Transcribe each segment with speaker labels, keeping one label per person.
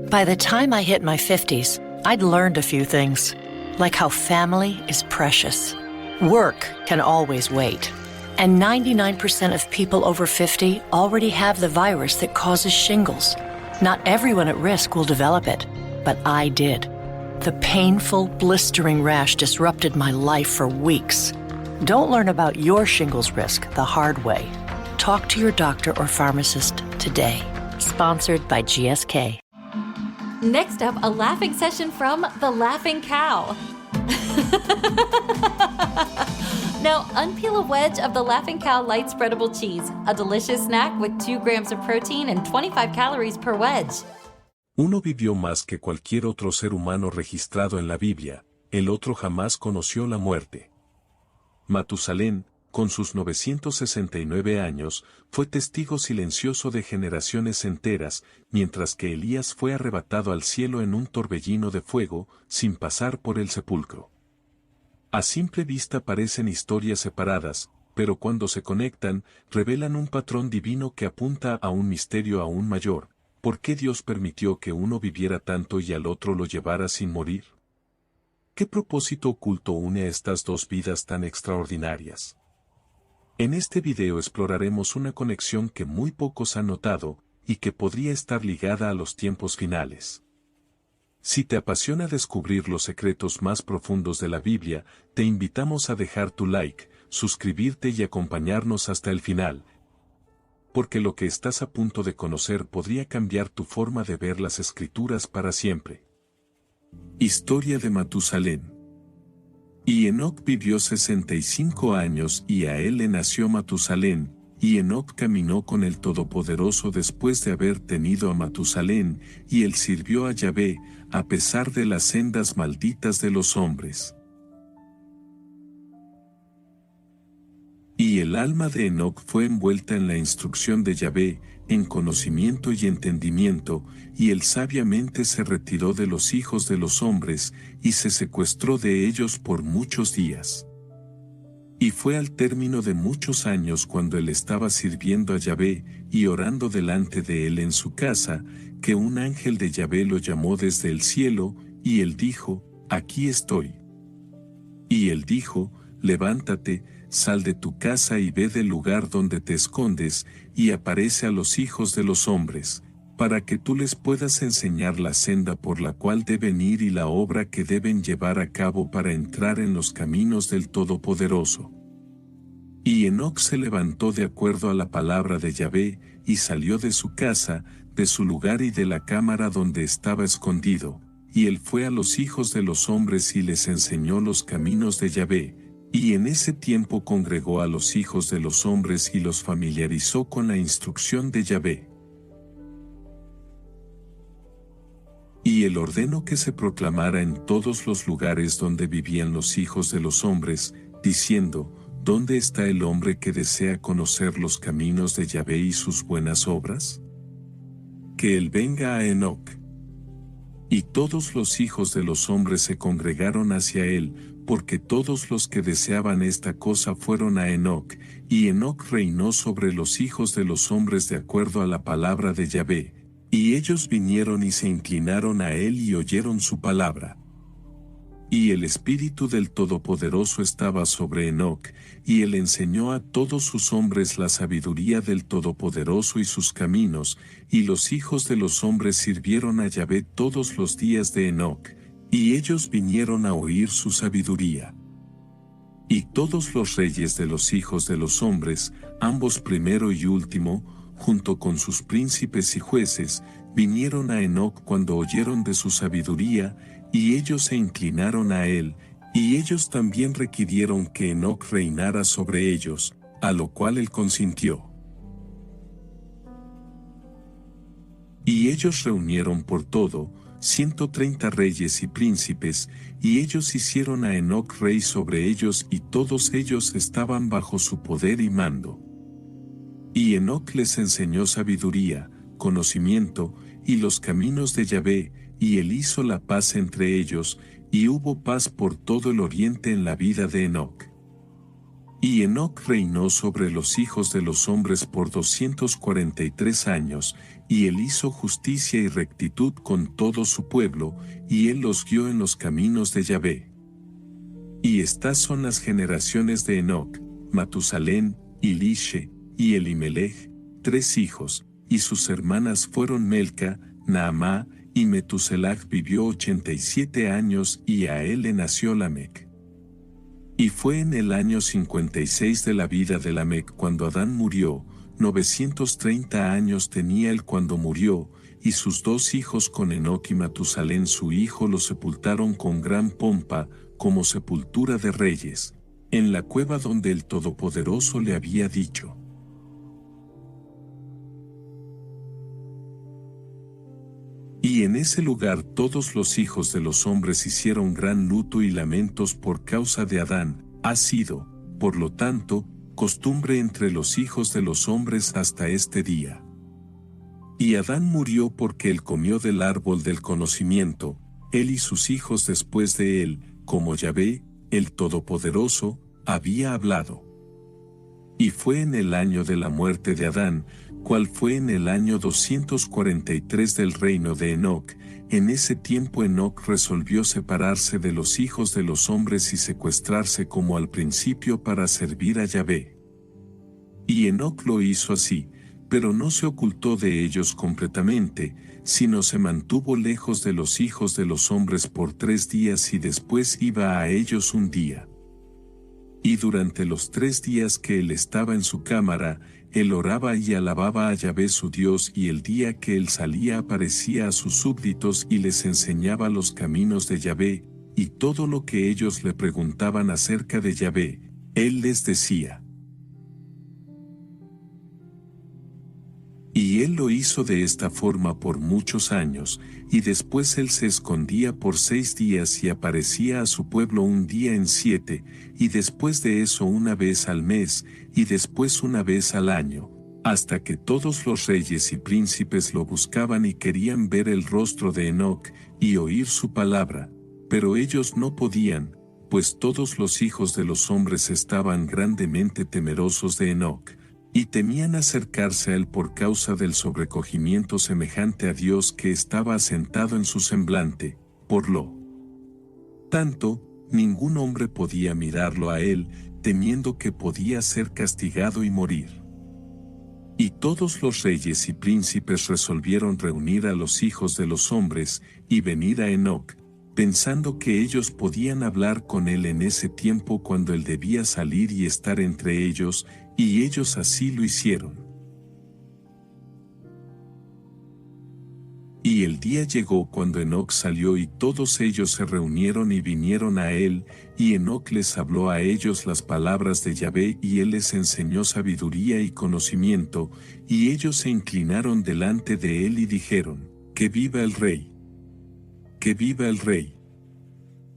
Speaker 1: By the time I hit my 50s, I'd learned a few things, like how family is precious. Work can always wait. And 99% of people over 50 already have the virus that causes shingles. Not everyone at risk will develop it, but I did. The painful, blistering rash disrupted my life for weeks. Don't learn about your shingles risk the hard way. Talk to your doctor or pharmacist today. Sponsored by GSK.
Speaker 2: Next up, a laughing session from The Laughing Cow. Now, unpeel a wedge of the Laughing Cow light spreadable cheese, a delicious snack with 2 grams of protein and 25 calories per wedge.
Speaker 3: Uno vivió más que cualquier otro ser humano registrado en la Biblia, el otro jamás conoció la muerte. Matusalén, con sus 969 años, fue testigo silencioso de generaciones enteras, mientras que Elías fue arrebatado al cielo en un torbellino de fuego, sin pasar por el sepulcro. A simple vista parecen historias separadas, pero cuando se conectan, revelan un patrón divino que apunta a un misterio aún mayor. ¿Por qué Dios permitió que uno viviera tanto y al otro lo llevara sin morir? ¿Qué propósito oculto une a estas dos vidas tan extraordinarias? En este video exploraremos una conexión que muy pocos han notado, y que podría estar ligada a los tiempos finales. Si te apasiona descubrir los secretos más profundos de la Biblia, te invitamos a dejar tu like, suscribirte y acompañarnos hasta el final, porque lo que estás a punto de conocer podría cambiar tu forma de ver las Escrituras para siempre. Historia de Matusalén. Y Enoc vivió 65 años y a él le nació Matusalén, y Enoc caminó con el Todopoderoso después de haber tenido a Matusalén, y él sirvió a Yahvé, a pesar de las sendas malditas de los hombres. Y el alma de Enoc fue envuelta en la instrucción de Yahvé, en conocimiento y entendimiento, y él sabiamente se retiró de los hijos de los hombres, y se secuestró de ellos por muchos días. Y fue al término de muchos años cuando él estaba sirviendo a Yahvé, y orando delante de él en su casa, que un ángel de Yahvé lo llamó desde el cielo, y él dijo, «Aquí estoy». Y él dijo, «Levántate, sal de tu casa y ve del lugar donde te escondes, y aparece a los hijos de los hombres, para que tú les puedas enseñar la senda por la cual deben ir y la obra que deben llevar a cabo para entrar en los caminos del Todopoderoso». Y Enoc se levantó de acuerdo a la palabra de Yahvé, y salió de su casa, de su lugar y de la cámara donde estaba escondido, y él fue a los hijos de los hombres y les enseñó los caminos de Yahvé. Y en ese tiempo congregó a los hijos de los hombres y los familiarizó con la instrucción de Yahvé. Y él ordenó que se proclamara en todos los lugares donde vivían los hijos de los hombres, diciendo, ¿dónde está el hombre que desea conocer los caminos de Yahvé y sus buenas obras? Que él venga a Enoc. Y todos los hijos de los hombres se congregaron hacia él, porque todos los que deseaban esta cosa fueron a Enoc, y Enoc reinó sobre los hijos de los hombres de acuerdo a la palabra de Yahvé, y ellos vinieron y se inclinaron a él y oyeron su palabra. Y el Espíritu del Todopoderoso estaba sobre Enoc, y él enseñó a todos sus hombres la sabiduría del Todopoderoso y sus caminos, y los hijos de los hombres sirvieron a Yahvé todos los días de Enoc, y ellos vinieron a oír su sabiduría. Y todos los reyes de los hijos de los hombres, ambos primero y último, junto con sus príncipes y jueces, vinieron a Enoc cuando oyeron de su sabiduría, y ellos se inclinaron a él, y ellos también requirieron que Enoc reinara sobre ellos, a lo cual él consintió. Y ellos reunieron por todo 130 reyes y príncipes, y ellos hicieron a Enoc rey sobre ellos, y todos ellos estaban bajo su poder y mando. Y Enoc les enseñó sabiduría, conocimiento, y los caminos de Yahvé, y él hizo la paz entre ellos, y hubo paz por todo el oriente en la vida de Enoc. Y Enoc reinó sobre los hijos de los hombres por 243 años, y él hizo justicia y rectitud con todo su pueblo, y él los guió en los caminos de Yahvé. Y estas son las generaciones de Enoc: Matusalén, Ilishe, y Elimelech, 3 hijos, y sus hermanas fueron Melca, Naamá, y Metuselach vivió 87 años, y a él le nació Lamec. Y fue en el año 56 de la vida de Lamec cuando Adán murió, 930 años tenía él cuando murió, y sus 2 hijos con Enoc y Matusalén su hijo lo sepultaron con gran pompa, como sepultura de reyes, en la cueva donde el Todopoderoso le había dicho. Y en ese lugar todos los hijos de los hombres hicieron gran luto y lamentos por causa de Adán. Ha sido, por lo tanto, costumbre entre los hijos de los hombres hasta este día. Y Adán murió porque él comió del árbol del conocimiento, él y sus hijos después de él, como Yahvé, el Todopoderoso, había hablado. Y fue en el año de la muerte de Adán, cual fue en el año 243 del reino de Enoc. En ese tiempo Enoc resolvió separarse de los hijos de los hombres y secuestrarse como al principio para servir a Yahvé. Y Enoc lo hizo así, pero no se ocultó de ellos completamente, sino se mantuvo lejos de los hijos de los hombres por 3 días y después iba a ellos un día. Y durante los 3 días que él estaba en su cámara, él oraba y alababa a Yahvé su Dios, y el día que él salía aparecía a sus súbditos y les enseñaba los caminos de Yahvé, y todo lo que ellos le preguntaban acerca de Yahvé, él les decía. Y él lo hizo de esta forma por muchos años, y después él se escondía por 6 días y aparecía a su pueblo un día en 7, y después de eso una vez al mes, y después una vez al año, hasta que todos los reyes y príncipes lo buscaban y querían ver el rostro de Enoc, y oír su palabra, pero ellos no podían, pues todos los hijos de los hombres estaban grandemente temerosos de Enoc, y temían acercarse a él por causa del sobrecogimiento semejante a Dios que estaba asentado en su semblante, por lo tanto, ningún hombre podía mirarlo a él, temiendo que podía ser castigado y morir. Y todos los reyes y príncipes resolvieron reunir a los hijos de los hombres y venir a Enoc, pensando que ellos podían hablar con él en ese tiempo cuando él debía salir y estar entre ellos, y ellos así lo hicieron. Y el día llegó cuando Enoc salió y todos ellos se reunieron y vinieron a él, y Enoc les habló a ellos las palabras de Yahvé y él les enseñó sabiduría y conocimiento, y ellos se inclinaron delante de él y dijeron, ¡que viva el rey! ¡Que viva el rey!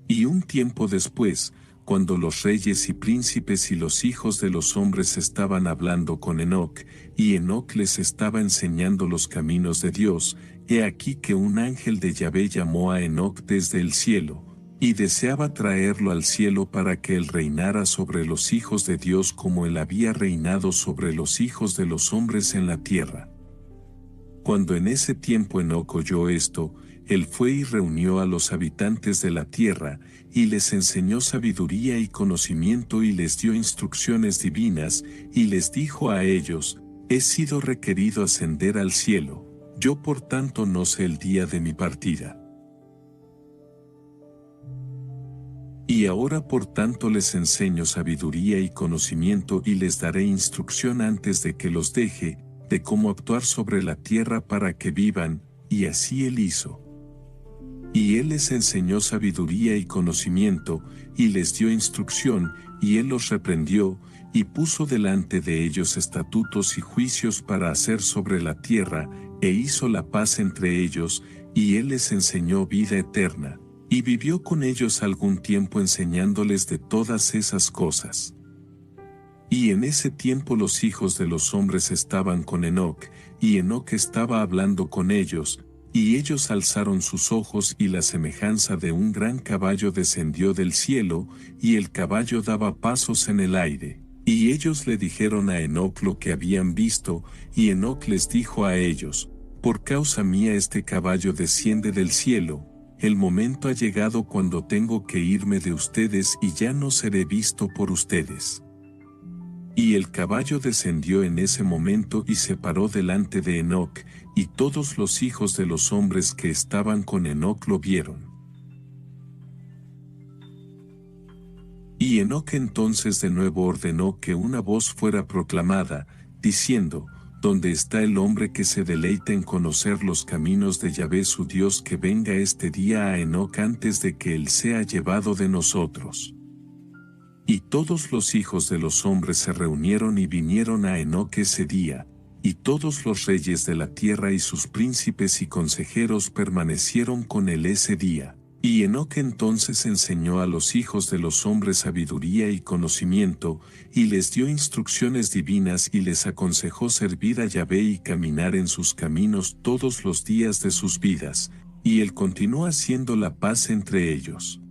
Speaker 3: Y un tiempo después, cuando los reyes y príncipes y los hijos de los hombres estaban hablando con Enoc, y Enoc les estaba enseñando los caminos de Dios, he aquí que un ángel de Yahvé llamó a Enoc desde el cielo, y deseaba traerlo al cielo para que él reinara sobre los hijos de Dios como él había reinado sobre los hijos de los hombres en la tierra. Cuando en ese tiempo Enoc oyó esto, él fue y reunió a los habitantes de la tierra, y les enseñó sabiduría y conocimiento y les dio instrucciones divinas, y les dijo a ellos, he sido requerido ascender al cielo, yo por tanto no sé el día de mi partida. Y ahora por tanto les enseño sabiduría y conocimiento y les daré instrucción antes de que los deje, de cómo actuar sobre la tierra para que vivan, y así él hizo. Y él les enseñó sabiduría y conocimiento, y les dio instrucción, y él los reprendió, y puso delante de ellos estatutos y juicios para hacer sobre la tierra, e hizo la paz entre ellos, y él les enseñó vida eterna, y vivió con ellos algún tiempo enseñándoles de todas esas cosas. Y en ese tiempo los hijos de los hombres estaban con Enoc, y Enoc estaba hablando con ellos, y ellos alzaron sus ojos y la semejanza de un gran caballo descendió del cielo, y el caballo daba pasos en el aire, Y ellos le dijeron a Enoc lo que habían visto, y Enoc les dijo a ellos: por causa mía este caballo desciende del cielo, el momento ha llegado cuando tengo que irme de ustedes y ya no seré visto por ustedes. Y el caballo descendió en ese momento y se paró delante de Enoc, y todos los hijos de los hombres que estaban con Enoc lo vieron. Y Enoc entonces de nuevo ordenó que una voz fuera proclamada, diciendo: ¿dónde está el hombre que se deleita en conocer los caminos de Yahvé su Dios, que venga este día a Enoc antes de que él sea llevado de nosotros? Y todos los hijos de los hombres se reunieron y vinieron a Enoc ese día, y todos los reyes de la tierra y sus príncipes y consejeros permanecieron con él ese día. Y Enoc entonces enseñó a los hijos de los hombres sabiduría y conocimiento, y les dio instrucciones divinas y les aconsejó servir a Yahvé y caminar en sus caminos todos los días de sus vidas, y él continuó haciendo la paz entre ellos.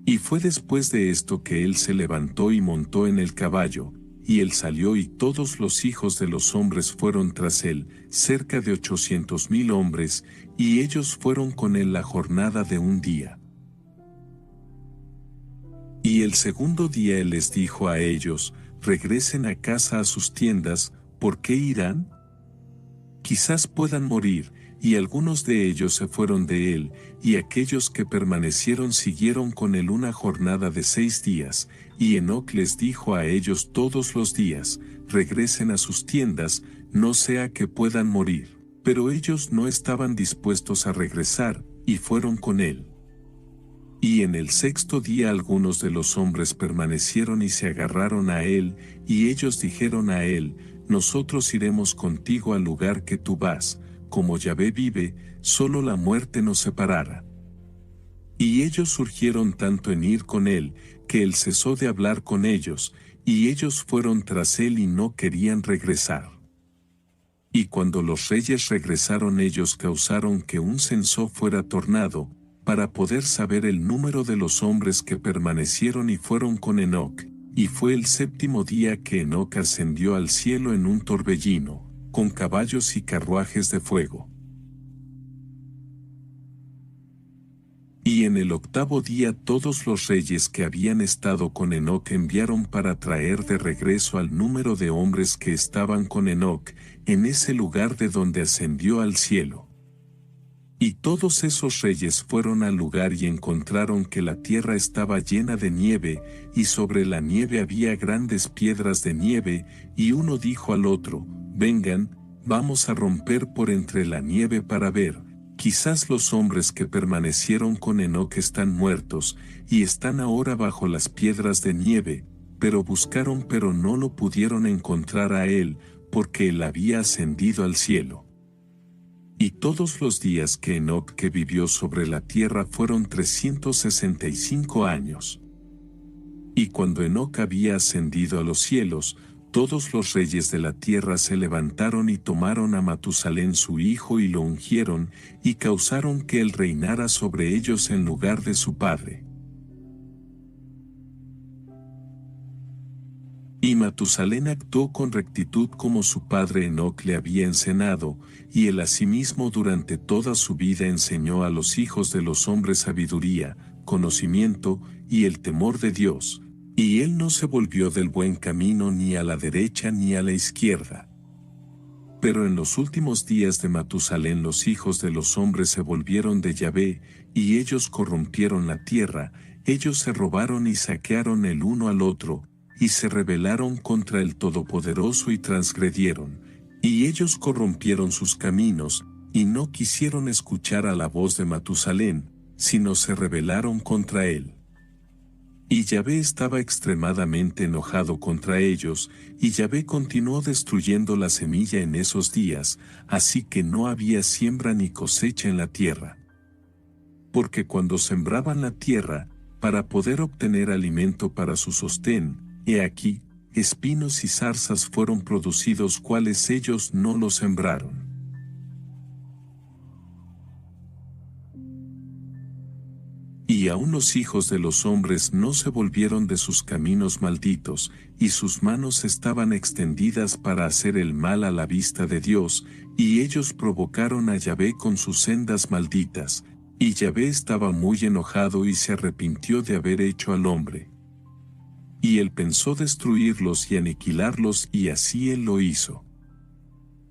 Speaker 3: Y fue después de esto que él se levantó y montó en el caballo, y él salió y todos los hijos de los hombres fueron tras él, cerca de 800,000 hombres, y ellos fueron con él la jornada de un día. Y el segundo día él les dijo a ellos: regresen a casa a sus tiendas, ¿por qué irán? Quizás puedan morir. Y algunos de ellos se fueron de él, y aquellos que permanecieron siguieron con él una jornada de 6 días, y Enoc les dijo a ellos todos los días: regresen a sus tiendas, no sea que puedan morir. Pero ellos no estaban dispuestos a regresar, y fueron con él. Y en el sexto día algunos de los hombres permanecieron y se agarraron a él, y ellos dijeron a él: nosotros iremos contigo al lugar que tú vas, como Yahvé vive, solo la muerte nos separara. Y ellos surgieron tanto en ir con él, que él cesó de hablar con ellos, y ellos fueron tras él y no querían regresar. Y cuando los reyes regresaron, ellos causaron que un censo fuera tornado, para poder saber el número de los hombres que permanecieron y fueron con Enoc, y fue el séptimo día que Enoc ascendió al cielo en un torbellino, con caballos y carruajes de fuego. Y en el octavo día todos los reyes que habían estado con Enoc enviaron para traer de regreso al número de hombres que estaban con Enoc, en ese lugar de donde ascendió al cielo. Y todos esos reyes fueron al lugar y encontraron que la tierra estaba llena de nieve, y sobre la nieve había grandes piedras de nieve, y uno dijo al otro: vengan, vamos a romper por entre la nieve para ver, quizás los hombres que permanecieron con Enoc están muertos, y están ahora bajo las piedras de nieve. Pero buscaron pero no lo pudieron encontrar a él, porque él había ascendido al cielo. Y todos los días que Enoc que vivió sobre la tierra fueron 365 años. Y cuando Enoc había ascendido a los cielos, todos los reyes de la tierra se levantaron y tomaron a Matusalén su hijo y lo ungieron, y causaron que él reinara sobre ellos en lugar de su padre. Y Matusalén actuó con rectitud como su padre Enoc le había enseñado, y él asimismo durante toda su vida enseñó a los hijos de los hombres sabiduría, conocimiento y el temor de Dios. Y él no se volvió del buen camino ni a la derecha ni a la izquierda. Pero en los últimos días de Matusalén los hijos de los hombres se volvieron de Yahvé, y ellos corrompieron la tierra, ellos se robaron y saquearon el uno al otro, y se rebelaron contra el Todopoderoso y transgredieron, y ellos corrompieron sus caminos, y no quisieron escuchar a la voz de Matusalén, sino se rebelaron contra él. Y Yahvé estaba extremadamente enojado contra ellos, y Yahvé continuó destruyendo la semilla en esos días, así que no había siembra ni cosecha en la tierra. Porque cuando sembraban la tierra, para poder obtener alimento para su sostén, he aquí, espinos y zarzas fueron producidos cuales ellos no los sembraron. Y Y aun los hijos de los hombres no se volvieron de sus caminos malditos, y sus manos estaban extendidas para hacer el mal a la vista de Dios, y ellos provocaron a Yahvé con sus sendas malditas, y Yahvé estaba muy enojado y se arrepintió de haber hecho al hombre. Y él pensó destruirlos y aniquilarlos, y así él lo hizo.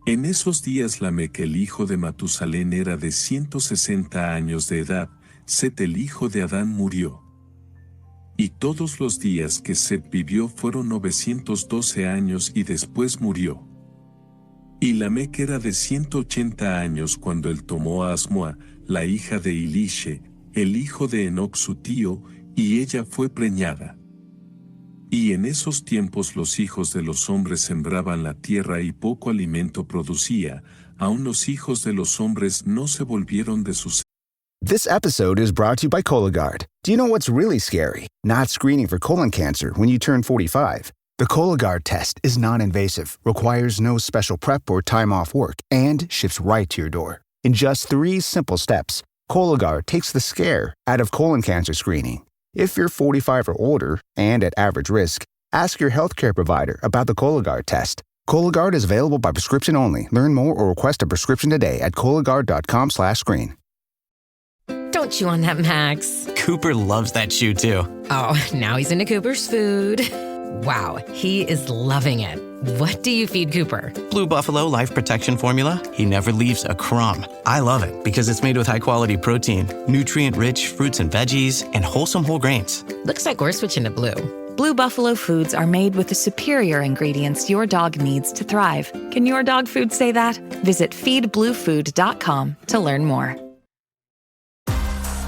Speaker 3: En esos días Lamec el hijo de Matusalén era de 160 años de edad. Set el hijo de Adán murió. Y todos los días que Set vivió fueron 912 años y después murió. Y Lamec era de 180 años cuando él tomó a Asmoa, la hija de Ilishe, el hijo de Enoc su tío, y ella fue preñada. Y en esos tiempos los hijos de los hombres sembraban la tierra y poco alimento producía, aun los hijos de los hombres no se volvieron de sus.
Speaker 4: This episode is brought to you by Cologuard. Do you know what's really scary? Not screening for colon cancer when you turn 45. The Cologuard test is non-invasive, requires no special prep or time off work, and ships right to your door. In just 3 simple steps, Cologuard takes the scare out of colon cancer screening. If you're 45 or older and at average risk, ask your healthcare provider about the Cologuard test. Cologuard is available by prescription only. Learn more or request a prescription today at Cologuard.com/screen.
Speaker 5: Don't chew on that, Max.
Speaker 6: Cooper loves that chew too.
Speaker 5: Oh, now he's into Cooper's food. Wow, he is loving it. What do you feed Cooper?
Speaker 6: Blue Buffalo Life Protection Formula. He never leaves a crumb. I love it because it's made with high-quality protein, nutrient-rich fruits and veggies, and wholesome whole grains.
Speaker 5: Looks like we're switching to Blue.
Speaker 7: Blue Buffalo foods are made with the superior ingredients your dog needs to thrive. Can your dog food say that? Visit feedbluefood.com to learn more.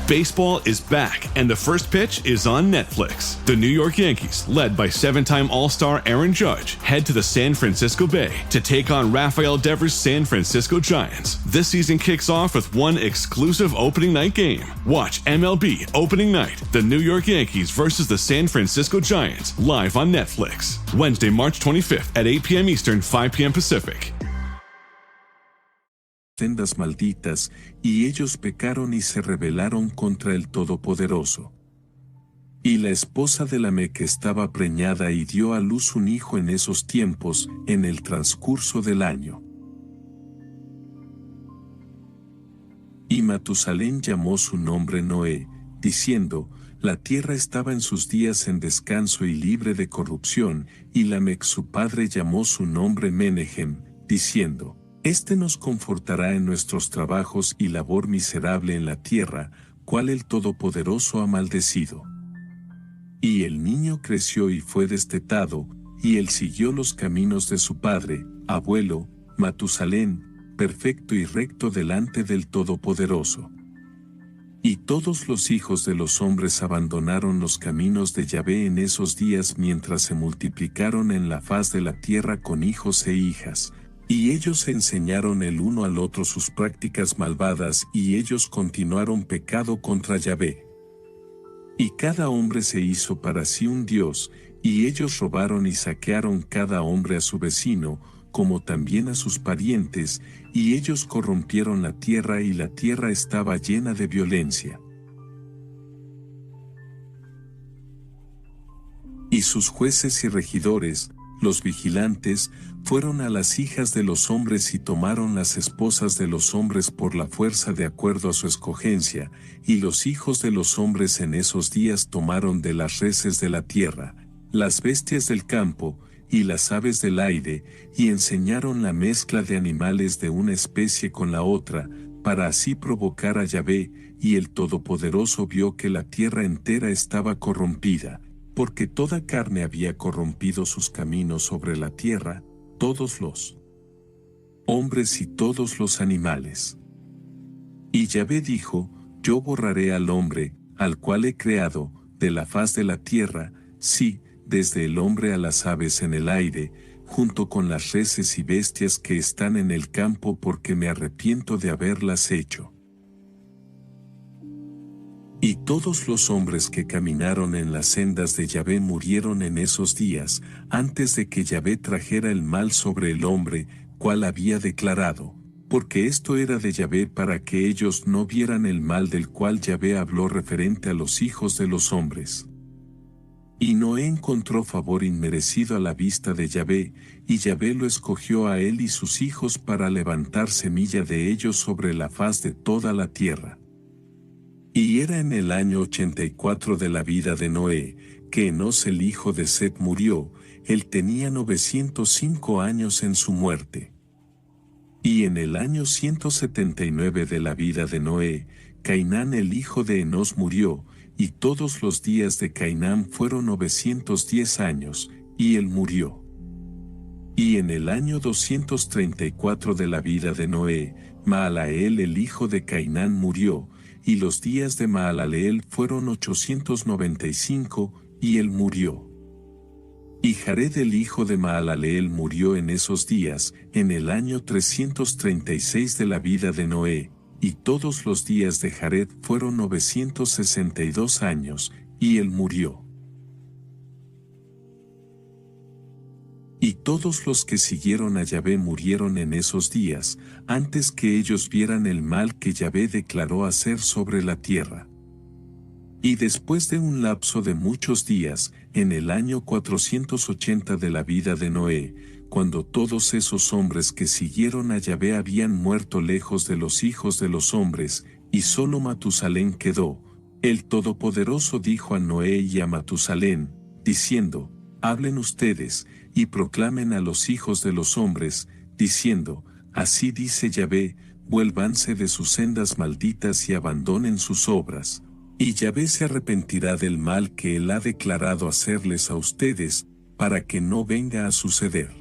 Speaker 8: Baseball is back, and the first pitch is on Netflix. The New York Yankees, led by 7-time All-Star Aaron Judge, head to the San Francisco Bay to take on Rafael Devers' San Francisco Giants. This season kicks off with one exclusive opening night game. Watch MLB Opening Night, the New York Yankees versus the San Francisco Giants, live on Netflix. Wednesday, March 25th at 8 p.m. Eastern, 5 p.m. Pacific.
Speaker 3: Sendas malditas, y ellos pecaron y se rebelaron contra el Todopoderoso. Y la esposa de Lamec estaba preñada y dio a luz un hijo en esos tiempos, en el transcurso del año. Y Matusalén llamó su nombre Noé, diciendo, la tierra estaba en sus días en descanso y libre de corrupción, y Lamec su padre llamó su nombre Menehem, diciendo, este nos confortará en nuestros trabajos y labor miserable en la tierra, cual el Todopoderoso ha maldecido. Y el niño creció y fue destetado, y él siguió los caminos de su padre, abuelo, Matusalén, perfecto y recto delante del Todopoderoso. Y todos los hijos de los hombres abandonaron los caminos de Yahvé en esos días mientras se multiplicaron en la faz de la tierra con hijos e hijas. Y ellos enseñaron el uno al otro sus prácticas malvadas y ellos continuaron pecado contra Yahvé. Y cada hombre se hizo para sí un dios, y ellos robaron y saquearon cada hombre a su vecino, como también a sus parientes, y ellos corrompieron la tierra y la tierra estaba llena de violencia. Y sus jueces y regidores, los vigilantes, fueron a las hijas de los hombres y tomaron las esposas de los hombres por la fuerza de acuerdo a su escogencia, y los hijos de los hombres en esos días tomaron de las reses de la tierra, las bestias del campo, y las aves del aire, y enseñaron la mezcla de animales de una especie con la otra, para así provocar a Yahvé, y el Todopoderoso vio que la tierra entera estaba corrompida, porque toda carne había corrompido sus caminos sobre la tierra, todos los hombres y todos los animales. Y Yahvé dijo, yo borraré al hombre, al cual he creado, de la faz de la tierra, sí, desde el hombre a las aves en el aire, junto con las reses y bestias que están en el campo porque me arrepiento de haberlas hecho. Y todos los hombres que caminaron en las sendas de Yahvé murieron en esos días, antes de que Yahvé trajera el mal sobre el hombre, cual había declarado. porque esto era de Yahvé para que ellos no vieran el mal del cual Yahvé habló referente a los hijos de los hombres. Y Noé encontró favor inmerecido a la vista de Yahvé, y Yahvé lo escogió a él y sus hijos para levantar semilla de ellos sobre la faz de toda la tierra. Y era en el año 84 de la vida de Noé, que Enos el hijo de Set murió, él tenía 905 años en su muerte. Y en el año 179 de la vida de Noé, Cainán el hijo de Enos murió, y todos los días de Cainán fueron 910 años, y él murió. Y en el año 234 de la vida de Noé, Mahalaleel el hijo de Cainán murió, y los días de Mahalaleel fueron 895, y él murió. Y Jared el hijo de Mahalaleel murió en esos días, en el año 336 de la vida de Noé, y todos los días de Jared fueron 962 años, y él murió. Y todos los que siguieron a Yahvé murieron en esos días, antes que ellos vieran el mal que Yahvé declaró hacer sobre la tierra. Y después de un lapso de muchos días, en el año 480 de la vida de Noé, cuando todos esos hombres que siguieron a Yahvé habían muerto lejos de los hijos de los hombres, y solo Matusalén quedó, el Todopoderoso dijo a Noé y a Matusalén, diciendo, hablen ustedes, y proclamen a los hijos de los hombres, diciendo, así dice Yahvé, vuélvanse de sus sendas malditas y abandonen sus obras. Y Yahvé se arrepentirá del mal que él ha declarado hacerles a ustedes, para que no venga a suceder.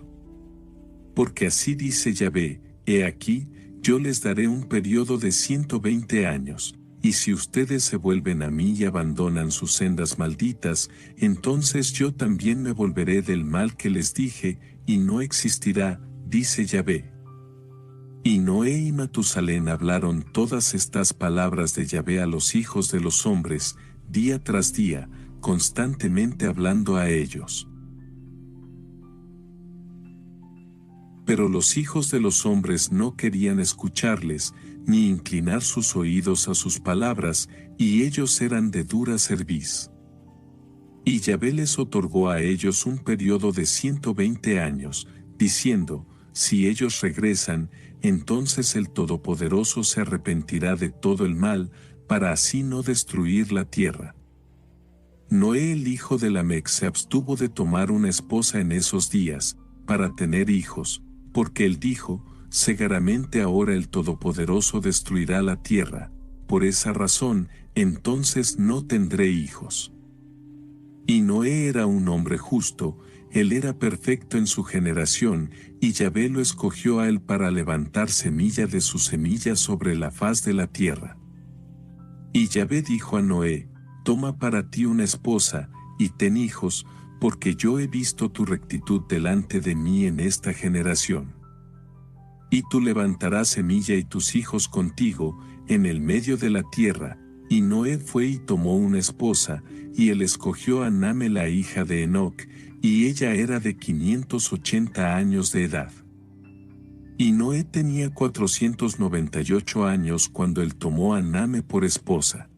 Speaker 3: Porque así dice Yahvé, he aquí, yo les daré un periodo de 120 años, y si ustedes se vuelven a mí y abandonan sus sendas malditas, entonces yo también me volveré del mal que les dije, y no existirá, dice Yahvé. Y Noé y Matusalén hablaron todas estas palabras de Yahvé a los hijos de los hombres, día tras día, constantemente hablando a ellos. Pero los hijos de los hombres no querían escucharles, ni inclinar sus oídos a sus palabras, y ellos eran de dura cerviz. Y Yahvé les otorgó a ellos un periodo de 120 años, diciendo, si ellos regresan, entonces el Todopoderoso se arrepentirá de todo el mal, para así no destruir la tierra. Noé el hijo de Lamec se abstuvo de tomar una esposa en esos días, para tener hijos, porque él dijo, seguramente ahora el Todopoderoso destruirá la tierra, por esa razón, entonces no tendré hijos. Y Noé era un hombre justo, él era perfecto en su generación, y Yahvé lo escogió a él para levantar semilla de su semilla sobre la faz de la tierra. Y Yahvé dijo a Noé, toma para ti una esposa, y ten hijos, porque yo he visto tu rectitud delante de mí en esta generación. Y tú levantarás semilla y tus hijos contigo, en el medio de la tierra, y Noé fue y tomó una esposa, y él escogió a Name la hija de Enoc, y ella era de 580 años de edad. Y Noé tenía 498 años cuando él tomó a Name por esposa.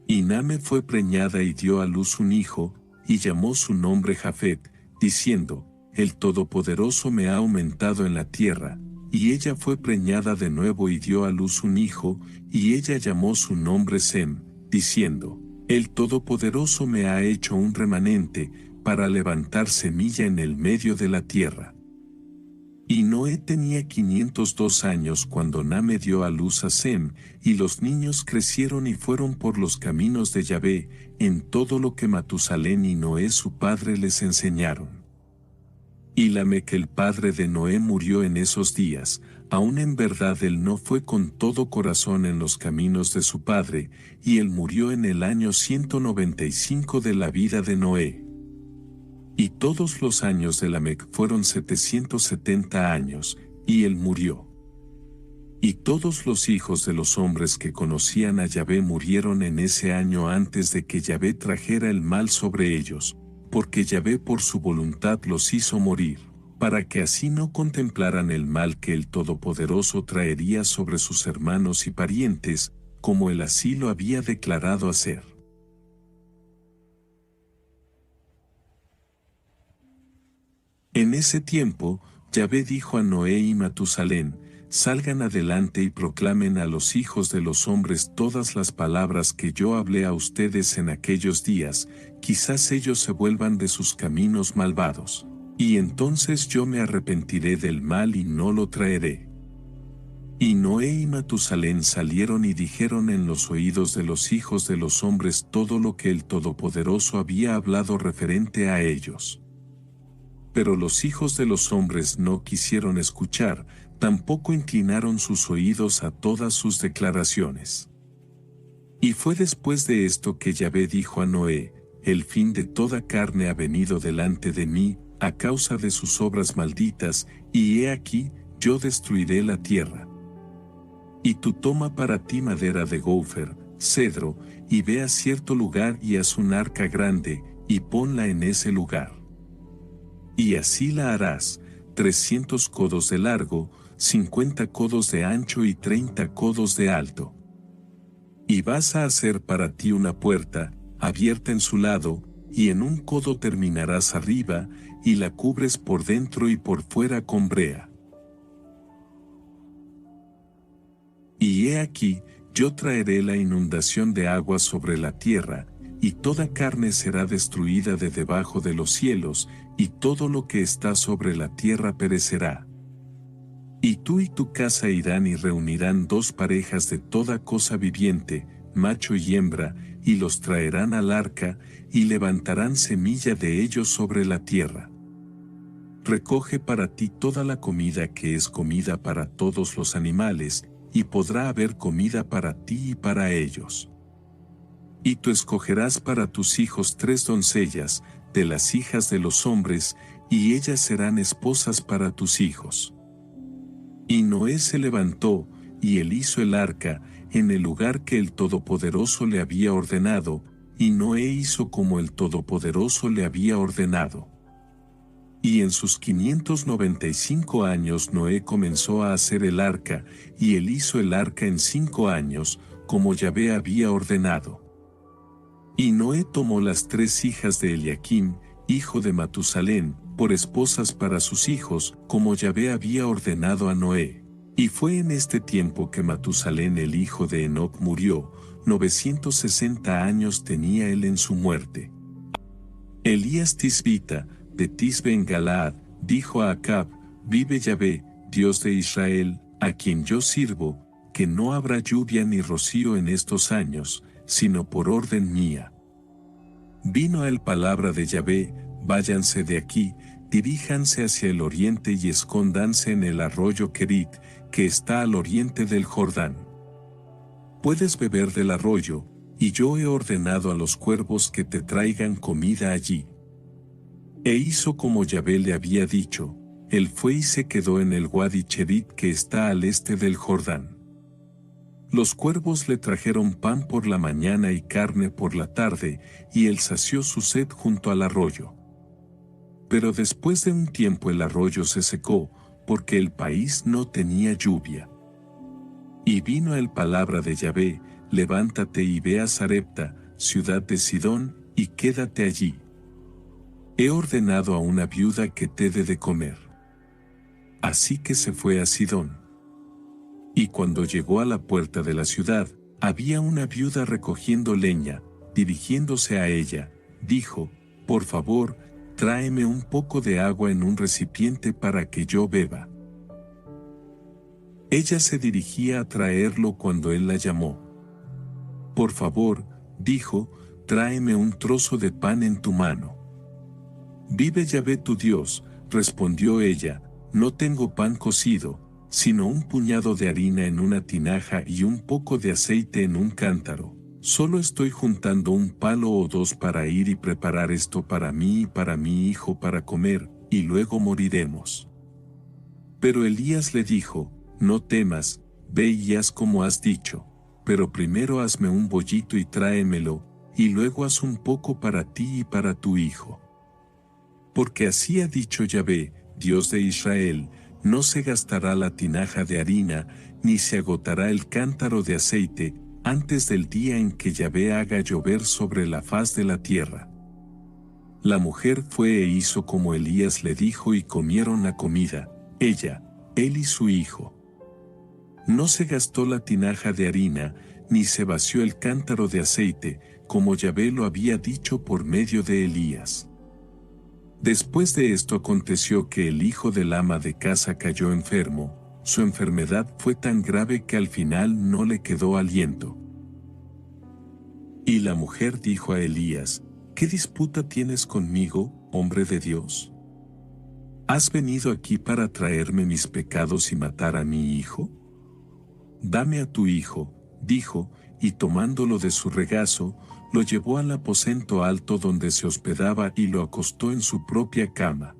Speaker 3: Y Name fue preñada y dio a luz un hijo, y llamó su nombre Jafet, diciendo, el Todopoderoso me ha aumentado en la tierra, y ella fue preñada de nuevo y dio a luz un hijo, y ella llamó su nombre Sem, diciendo, el Todopoderoso me ha hecho un remanente, para levantar semilla en el medio de la tierra. Y Noé tenía 502 años cuando Name dio a luz a Sem, y los niños crecieron y fueron por los caminos de Yahvé, en todo lo que Matusalén y Noé su padre les enseñaron. Y Lamec el padre de Noé murió en esos días, aun en verdad él no fue con todo corazón en los caminos de su padre, y él murió en el año 195 de la vida de Noé. Y todos los años de Lamec fueron 770 años, y él murió. Y todos los hijos de los hombres que conocían a Yahvé murieron en ese año antes de que Yahvé trajera el mal sobre ellos, porque Yahvé por su voluntad los hizo morir, para que así no contemplaran el mal que el Todopoderoso traería sobre sus hermanos y parientes, como él así lo había declarado hacer. En ese tiempo, Yahvé dijo a Noé y Matusalén: salgan adelante y proclamen a los hijos de los hombres todas las palabras que yo hablé a ustedes en aquellos días, quizás ellos se vuelvan de sus caminos malvados, y entonces yo me arrepentiré del mal y no lo traeré. Y Noé y Matusalén salieron y dijeron en los oídos de los hijos de los hombres todo lo que el Todopoderoso había hablado referente a ellos. Pero los hijos de los hombres no quisieron escuchar, tampoco inclinaron sus oídos a todas sus declaraciones. Y fue después de esto que Yahvé dijo a Noé: el fin de toda carne ha venido delante de mí, a causa de sus obras malditas, y he aquí, yo destruiré la tierra. Y tú toma para ti madera de gofer, cedro, y ve a cierto lugar y haz un arca grande, y ponla en ese lugar. Y así la harás, 300 codos de largo, 50 codos de ancho y 30 codos de alto. Y vas a hacer para ti una puerta, abierta en su lado, y en un codo terminarás arriba, y la cubres por dentro y por fuera con brea. Y he aquí, yo traeré la inundación de agua sobre la tierra, y toda carne será destruida de debajo de los cielos, y todo lo que está sobre la tierra perecerá. Y tú y tu casa irán y reunirán 2 parejas de toda cosa viviente, macho y hembra, y los traerán al arca, y levantarán semilla de ellos sobre la tierra. Recoge para ti toda la comida que es comida para todos los animales, y podrá haber comida para ti y para ellos. Y tú escogerás para tus hijos 3 doncellas, de las hijas de los hombres, y ellas serán esposas para tus hijos. Y Noé se levantó, y él hizo el arca, en el lugar que el Todopoderoso le había ordenado, y Noé hizo como el Todopoderoso le había ordenado. Y en sus 595 años Noé comenzó a hacer el arca, y él hizo el arca en 5 años, como Yahvé había ordenado. Y Noé tomó las 3 hijas de Eliaquim, hijo de Matusalén, por esposas para sus hijos, como Yahvé había ordenado a Noé. Y fue en este tiempo que Matusalén el hijo de Enoc murió, 960 años tenía él en su muerte. Elías Tisbita, de Tisbe en Galaad, dijo a Acab: vive Yahvé, Dios de Israel, a quien yo sirvo, que no habrá lluvia ni rocío en estos años, sino por orden mía. Vino a él palabra de Yahvé: váyanse de aquí, diríjanse hacia el oriente y escóndanse en el arroyo Kerit, que está al oriente del Jordán. Puedes beber del arroyo, y yo he ordenado a los cuervos que te traigan comida allí. E hizo como Yahvé le había dicho, él fue y se quedó en el Wadi Cherit que está al este del Jordán. Los cuervos le trajeron pan por la mañana y carne por la tarde, y él sació su sed junto al arroyo. Pero después de un tiempo el arroyo se secó, porque el país no tenía lluvia. Y vino el palabra de Yahvé: levántate y ve a Sarepta, ciudad de Sidón, y quédate allí. He ordenado a una viuda que te dé de comer. Así que se fue a Sidón. Y cuando llegó a la puerta de la ciudad, había una viuda recogiendo leña. Dirigiéndose a ella, dijo: por favor, tráeme un poco de agua en un recipiente para que yo beba. Ella se dirigía a traerlo cuando él la llamó. Por favor, dijo, tráeme un trozo de pan en tu mano. Vive Yahvé tu Dios, respondió ella, no tengo pan cocido, sino un puñado de harina en una tinaja y un poco de aceite en un cántaro. Solo estoy juntando un palo o 2 para ir y preparar esto para mí y para mi hijo para comer, y luego moriremos. Pero Elías le dijo: no temas, ve y haz como has dicho, pero primero hazme un bollito y tráemelo, y luego haz un poco para ti y para tu hijo. Porque así ha dicho Yahvé, Dios de Israel, no se gastará la tinaja de harina, ni se agotará el cántaro de aceite, antes del día en que Yahvé haga llover sobre la faz de la tierra. La mujer fue e hizo como Elías le dijo y comieron la comida, ella, él y su hijo. No se gastó la tinaja de harina, ni se vació el cántaro de aceite, como Yahvé lo había dicho por medio de Elías. Después de esto aconteció que el hijo del ama de casa cayó enfermo, su enfermedad fue tan grave que al final no le quedó aliento. Y la mujer dijo a Elías, ¿qué disputa tienes conmigo, hombre de Dios? ¿Has venido aquí para traerme mis pecados y matar a mi hijo? Dame a tu hijo, dijo, y tomándolo de su regazo, lo llevó al aposento alto donde se hospedaba y lo acostó en su propia cama.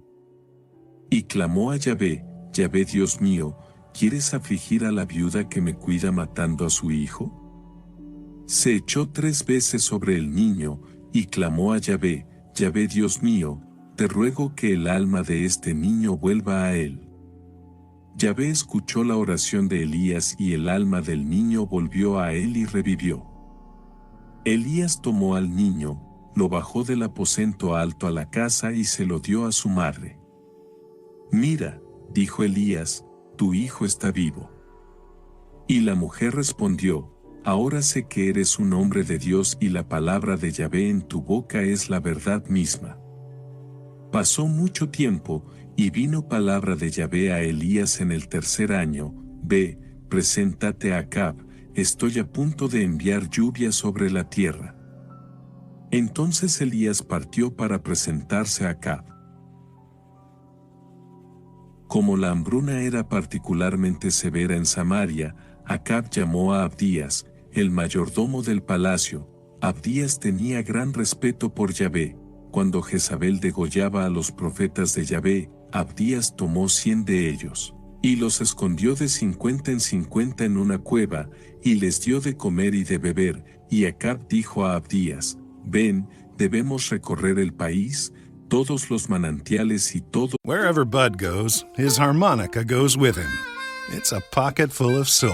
Speaker 3: Y clamó a Yahvé, Yahvé Dios mío, ¿quieres afligir a la viuda que me cuida matando a su hijo? Se echó 3 veces sobre el niño, y clamó a Yahvé, Yahvé Dios mío, te ruego que el alma de este niño vuelva a él. Yahvé escuchó la oración de Elías y el alma del niño volvió a él y revivió. Elías tomó al niño, lo bajó del aposento alto a la casa y se lo dio a su madre. Mira, dijo Elías, tu hijo está vivo. Y la mujer respondió, ahora sé que eres un hombre de Dios y la palabra de Yahvé en tu boca es la verdad misma. Pasó mucho tiempo, y vino palabra de Yahvé a Elías en el 3er año, ve, preséntate a Acab, estoy a punto de enviar lluvia sobre la tierra. Entonces Elías partió para presentarse a Acab. Como la hambruna era particularmente severa en Samaria, Acab llamó a Abdías, el mayordomo del palacio. Abdías tenía gran respeto por Yahvé. Cuando Jezabel degollaba a los profetas de Yahvé, Abdías tomó 100 de ellos, y los escondió de 50 en 50 en una cueva, y les dio de comer y de beber, y Acab dijo a Abdías, ven, debemos recorrer el país, todos los manantiales y todo.
Speaker 9: Wherever Bud goes, his harmonica goes with him. It's a pocket full of soul.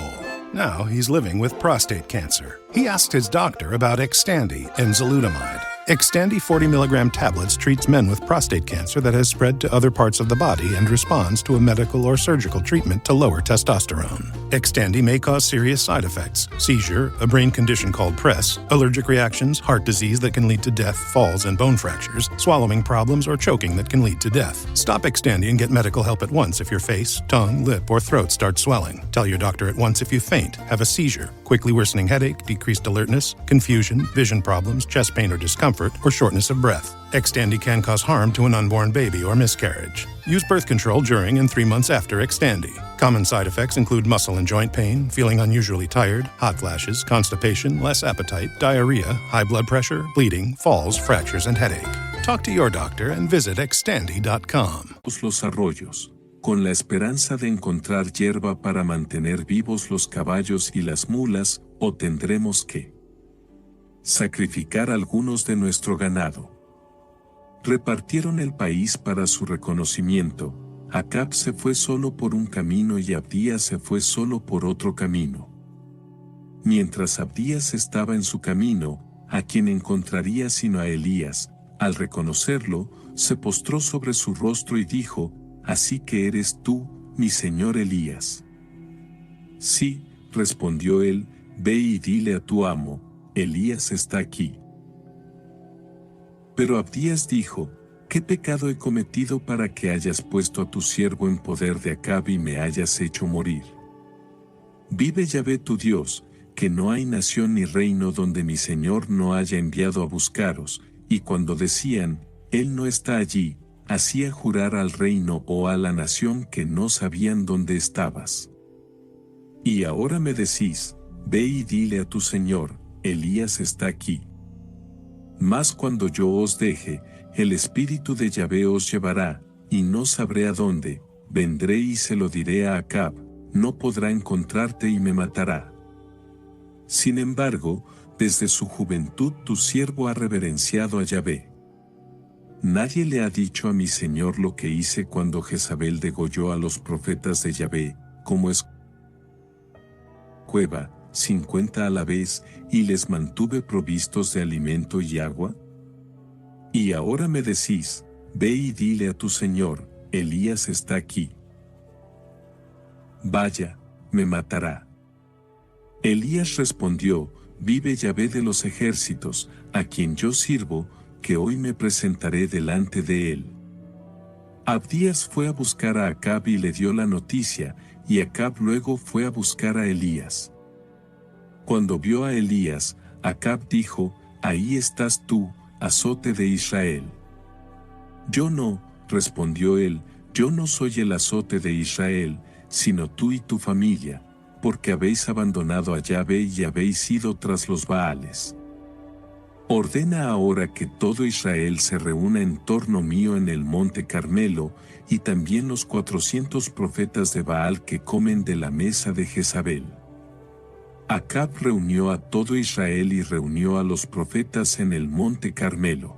Speaker 9: Now he's living with prostate cancer. He asked his doctor about Xtandi and enzalutamide. Xtandi 40 milligram tablets treats men with prostate cancer that has spread to other parts of the body and responds to a medical or surgical treatment to lower testosterone. Xtandi may cause serious side effects: seizure, a brain condition called PRESS, allergic reactions, heart disease that can lead to death, falls and bone fractures, swallowing problems, or choking that can lead to death. Stop Xtandi and get medical help at once if your face, tongue, lip, or throat start swelling. Tell your doctor at once if you faint, have a seizure, quickly worsening headache, decreased alertness, confusion, vision problems, chest pain or discomfort, or shortness of breath. Xtandi can cause harm to an unborn baby or miscarriage. Use birth control during and 3 months after Xtandi. Common side effects include muscle and joint pain, feeling unusually tired, hot flashes, constipation, less appetite, diarrhea, high blood pressure, bleeding, falls, fractures, and headache. Talk to your doctor and visit Xtandi.com.
Speaker 3: Los arroyos, con la esperanza de encontrar hierba para mantener vivos los caballos y las mulas, o tendremos que sacrificar algunos de nuestro ganado. Repartieron el país para su reconocimiento. Acab se fue solo por un camino y Abdías se fue solo por otro camino. Mientras Abdías estaba en su camino, ¿a quién encontraría sino a Elías? Al reconocerlo, se postró sobre su rostro y dijo, «¿Así que eres tú, mi señor Elías?» «Sí», respondió él, «ve y dile a tu amo, Elías está aquí». Pero Abdías dijo, «¿Qué pecado he cometido para que hayas puesto a tu siervo en poder de Acab y me hayas hecho morir? Vive Yahvé tu Dios, que no hay nación ni reino donde mi señor no haya enviado a buscaros». Y cuando decían, «Él no está allí», hacía jurar al reino o a la nación que no sabían dónde estabas. Y ahora me decís, «Ve y dile a tu señor, Elías está aquí». Mas cuando yo os deje, el espíritu de Yahvé os llevará, y no sabré a dónde, vendré y se lo diré a Acab, no podrá encontrarte y me matará. Sin embargo, desde su juventud tu siervo ha reverenciado a Yahvé. Nadie le ha dicho a mi señor lo que hice cuando Jezabel degolló a los profetas de Yahvé, como es cueva, 50 a la vez, y les mantuve provistos de alimento y agua. Y ahora me decís, ve y dile a tu señor, Elías está aquí. Vaya, me matará. Elías respondió, vive Yahvé de los ejércitos, a quien yo sirvo, que hoy me presentaré delante de él. Abdías fue a buscar a Acab y le dio la noticia, y Acab luego fue a buscar a Elías. Cuando vio a Elías, Acab dijo, ahí estás tú, azote de Israel. Yo no, respondió él, yo no soy el azote de Israel, sino tú y tu familia, porque habéis abandonado a Yahvé y habéis ido tras los Baales. Ordena ahora que todo Israel se reúna en torno mío en el monte Carmelo, y también los 400 profetas de Baal que comen de la mesa de Jezabel. Acab reunió a todo Israel y reunió a los profetas en el monte Carmelo.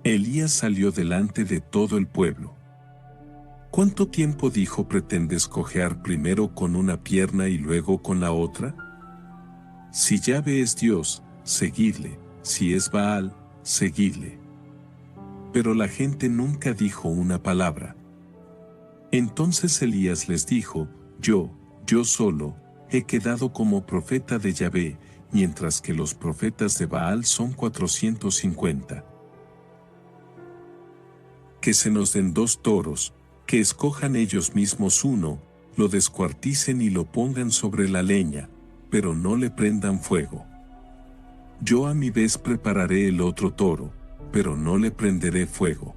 Speaker 3: Elías salió delante de todo el pueblo. ¿Cuánto tiempo, dijo, pretendes cojear primero con una pierna y luego con la otra? Si Yahvé es Dios, seguidle. Si es Baal, seguidle. Pero la gente nunca dijo una palabra. Entonces Elías les dijo, yo solo, he quedado como profeta de Yahvé, mientras que los profetas de Baal son 450. Que se nos den 2 toros, que escojan ellos mismos uno, lo descuarticen y lo pongan sobre la leña, pero no le prendan fuego. Yo a mi vez prepararé el otro toro, pero no le prenderé fuego.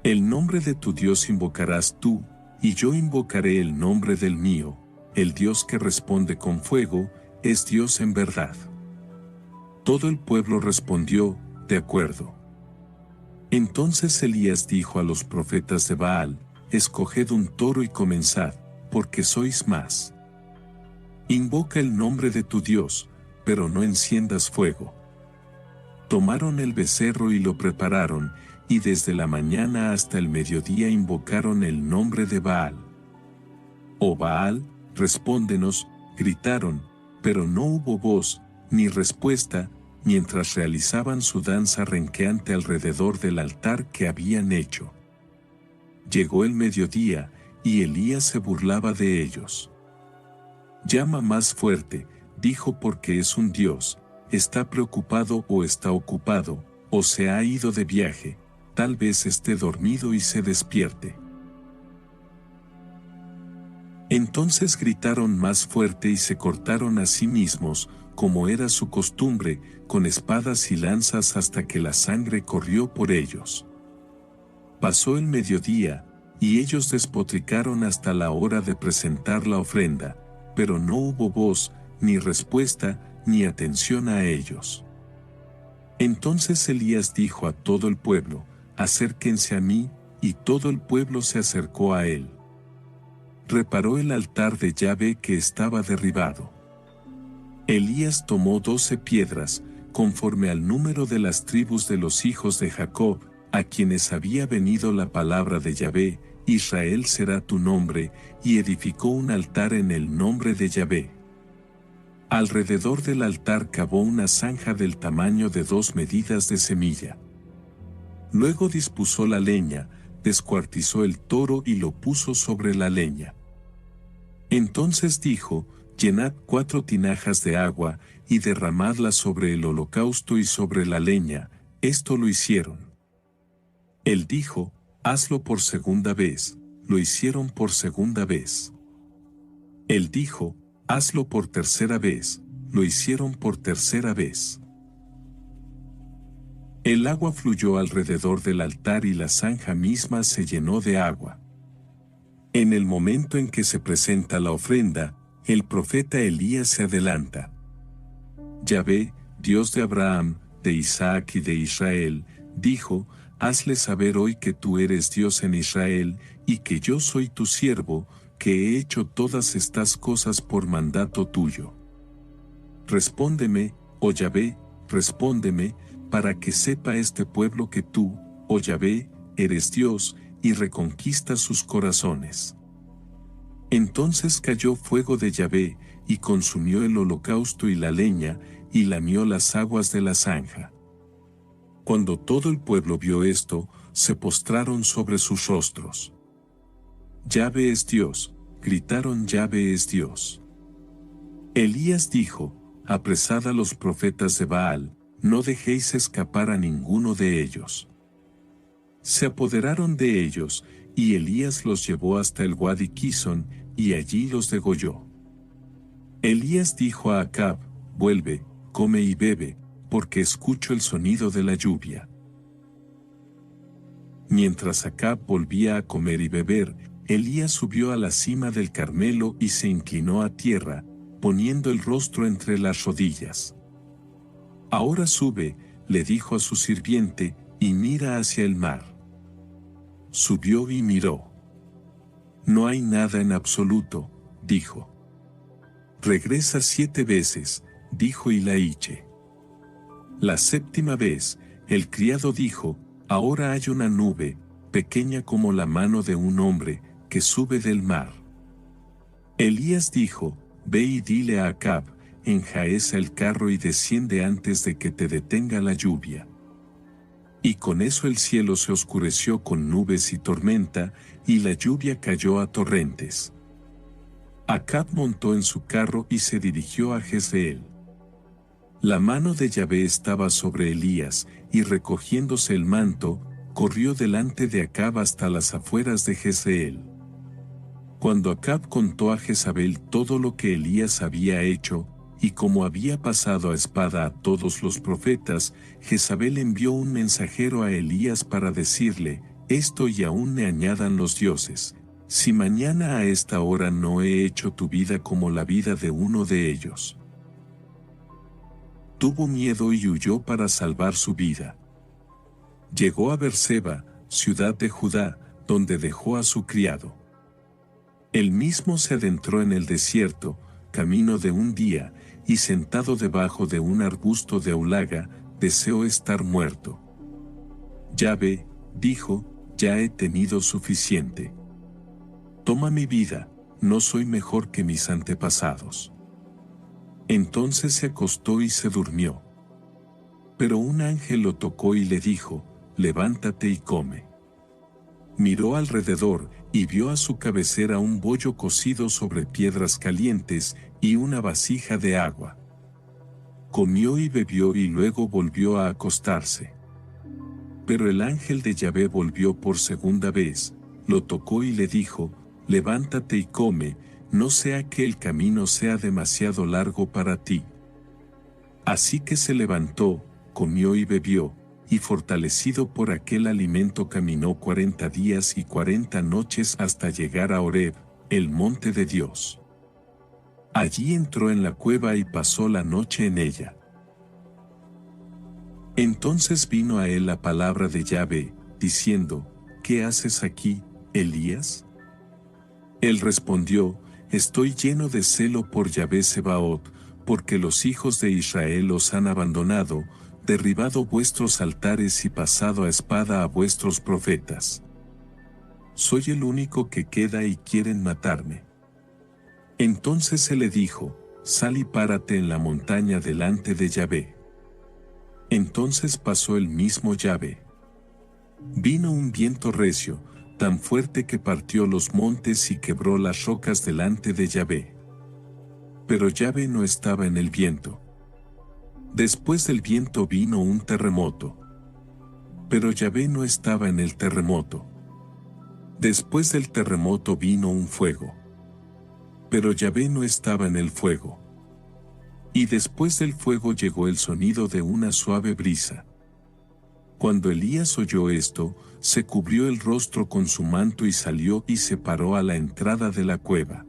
Speaker 3: El nombre de tu Dios invocarás tú, y yo invocaré el nombre del mío. El Dios que responde con fuego, es Dios en verdad. Todo el pueblo respondió, de acuerdo. Entonces Elías dijo a los profetas de Baal, escoged un toro y comenzad, porque sois más. Invoca el nombre de tu Dios, pero no enciendas fuego. Tomaron el becerro y lo prepararon, y desde la mañana hasta el mediodía invocaron el nombre de Baal. Oh Baal, respóndenos, gritaron, pero no hubo voz, ni respuesta, mientras realizaban su danza renqueante alrededor del altar que habían hecho. Llegó el mediodía, y Elías se burlaba de ellos. Llama más fuerte, dijo, porque es un Dios, está preocupado o está ocupado, o se ha ido de viaje, tal vez esté dormido y se despierte. Entonces gritaron más fuerte y se cortaron a sí mismos, como era su costumbre, con espadas y lanzas hasta que la sangre corrió por ellos. Pasó el mediodía, y ellos despotricaron hasta la hora de presentar la ofrenda, pero no hubo voz, ni respuesta, ni atención a ellos. Entonces Elías dijo a todo el pueblo, acérquense a mí, y todo el pueblo se acercó a él. Reparó el altar de Yahvé que estaba derribado. Elías tomó 12 piedras, conforme al número de las tribus de los hijos de Jacob, a quienes había venido la palabra de Yahvé, Israel será tu nombre, y edificó un altar en el nombre de Yahvé. Alrededor del altar cavó una zanja del tamaño de 2 medidas de semilla. Luego dispuso la leña, descuartizó el toro y lo puso sobre la leña. Entonces dijo, llenad 4 tinajas de agua, y derramadla sobre el holocausto y sobre la leña. Esto lo hicieron. Él dijo, hazlo por segunda vez. Lo hicieron por segunda vez. Él dijo, hazlo por tercera vez. Lo hicieron por tercera vez. El agua fluyó alrededor del altar y la zanja misma se llenó de agua. En el momento en que se presenta la ofrenda, el profeta Elías se adelanta. Yahvé, Dios de Abraham, de Isaac y de Israel, dijo, hazle saber hoy que tú eres Dios en Israel, y que yo soy tu siervo, que he hecho todas estas cosas por mandato tuyo. Respóndeme, oh Yahvé, respóndeme, para que sepa este pueblo que tú, oh Yahvé, eres Dios, y reconquistas sus corazones. Entonces cayó fuego de Yahvé, y consumió el holocausto y la leña, y lamió las aguas de la zanja. Cuando todo el pueblo vio esto, se postraron sobre sus rostros. Yahvé es Dios, gritaron Yahvé es Dios. Elías dijo, apresad a los profetas de Baal, no dejéis escapar a ninguno de ellos. Se apoderaron de ellos, y Elías los llevó hasta el Wadi Kison, y allí los degolló. Elías dijo a Acab, vuelve, come y bebe, porque escucho el sonido de la lluvia. Mientras Acab volvía a comer y beber, Elías subió a la cima del Carmelo y se inclinó a tierra, poniendo el rostro entre las rodillas. Ahora sube, le dijo a su sirviente, y mira hacia el mar. Subió y miró. No hay nada en absoluto, dijo. Regresa 7 veces, dijo Ilaiche. La 7ª vez, el criado dijo, ahora hay una nube, pequeña como la mano de un hombre, que sube del mar. Elías dijo, ve y dile a Acab, enjaeza el carro y desciende antes de que te detenga la lluvia. Y con eso el cielo se oscureció con nubes y tormenta, y la lluvia cayó a torrentes. Acab montó en su carro y se dirigió a Jezreel. La mano de Yahvé estaba sobre Elías, y recogiéndose el manto, corrió delante de Acab hasta las afueras de Jezreel. Cuando Acab contó a Jezabel todo lo que Elías había hecho, y como había pasado a espada a todos los profetas, Jezabel envió un mensajero a Elías para decirle, esto y aún me añadan los dioses, si mañana a esta hora no he hecho tu vida como la vida de uno de ellos. Tuvo miedo y huyó para salvar su vida. Llegó a Berseba, ciudad de Judá, donde dejó a su criado. Él mismo se adentró en el desierto, camino de un día, y sentado debajo de un arbusto de aulaga, deseó estar muerto. Yahvé, dijo, ya he tenido suficiente. Toma mi vida, no soy mejor que mis antepasados. Entonces se acostó y se durmió. Pero un ángel lo tocó y le dijo, levántate y come. Miró alrededor, y vio a su cabecera un bollo cocido sobre piedras calientes, y una vasija de agua. Comió y bebió y luego volvió a acostarse. Pero el ángel de Yahvé volvió por 2ª vez, lo tocó y le dijo, levántate y come, no sea que el camino sea demasiado largo para ti. Así que se levantó, comió y bebió, y fortalecido por aquel alimento caminó 40 días y 40 noches hasta llegar a Horeb, el monte de Dios. Allí entró en la cueva y pasó la noche en ella. Entonces vino a él la palabra de Yahvé, diciendo, ¿qué haces aquí, Elías? Él respondió, estoy lleno de celo por Yahvé Sebaot, porque los hijos de Israel os han abandonado, derribado vuestros altares y pasado a espada a vuestros profetas. Soy el único que queda y quieren matarme. Entonces se le dijo, sal y párate en la montaña delante de Yahvé. Entonces pasó el mismo Yahvé. Vino un viento recio, tan fuerte que partió los montes y quebró las rocas delante de Yahvé. Pero Yahvé no estaba en el viento. Después del viento vino un terremoto. Pero Yahvé no estaba en el terremoto. Después del terremoto vino un fuego. Pero Yahvé no estaba en el fuego. Y después del fuego llegó el sonido de una suave brisa. Cuando Elías oyó esto, se cubrió el rostro con su manto y salió y se paró a la entrada de la cueva.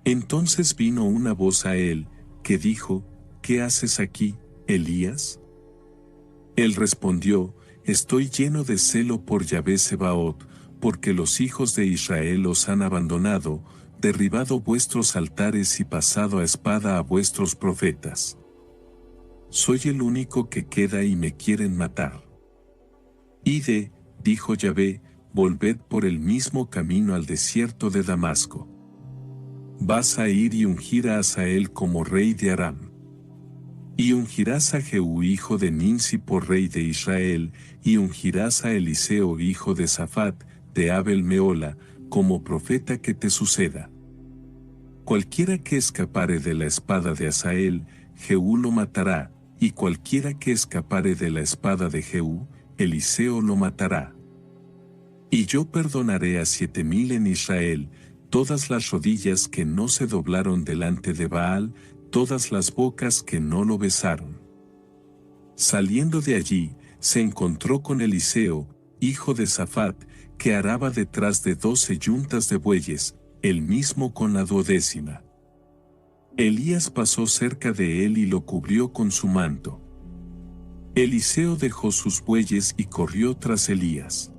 Speaker 3: Entonces vino una voz a él, que dijo, ¿qué haces aquí, Elías? Él respondió, estoy lleno de celo por Yahvé Sebaot, porque los hijos de Israel os han abandonado, derribado vuestros altares y pasado a espada a vuestros profetas. soy el único que queda y me quieren matar. Ide, dijo Yahvé, volved por el mismo camino al desierto de Damasco. Vas a ir y ungir a Hazael como rey de Aram. Y ungirás a Jehú hijo de Nimsi por rey de Israel, y ungirás a Eliseo hijo de Safat, de Abel Meola, como profeta que te suceda. Cualquiera que escapare de la espada de Hazael, Jehú lo matará, y cualquiera que escapare de la espada de Jehú, Eliseo lo matará. Y yo perdonaré a 7,000 en Israel, todas las rodillas que no se doblaron delante de Baal, todas las bocas que no lo besaron. Saliendo de allí, se encontró con Eliseo, hijo de Safat, que araba detrás de 12 yuntas de bueyes, él mismo con la 12ª. Elías pasó cerca de él y lo cubrió con su manto. Eliseo dejó sus bueyes y corrió tras Elías.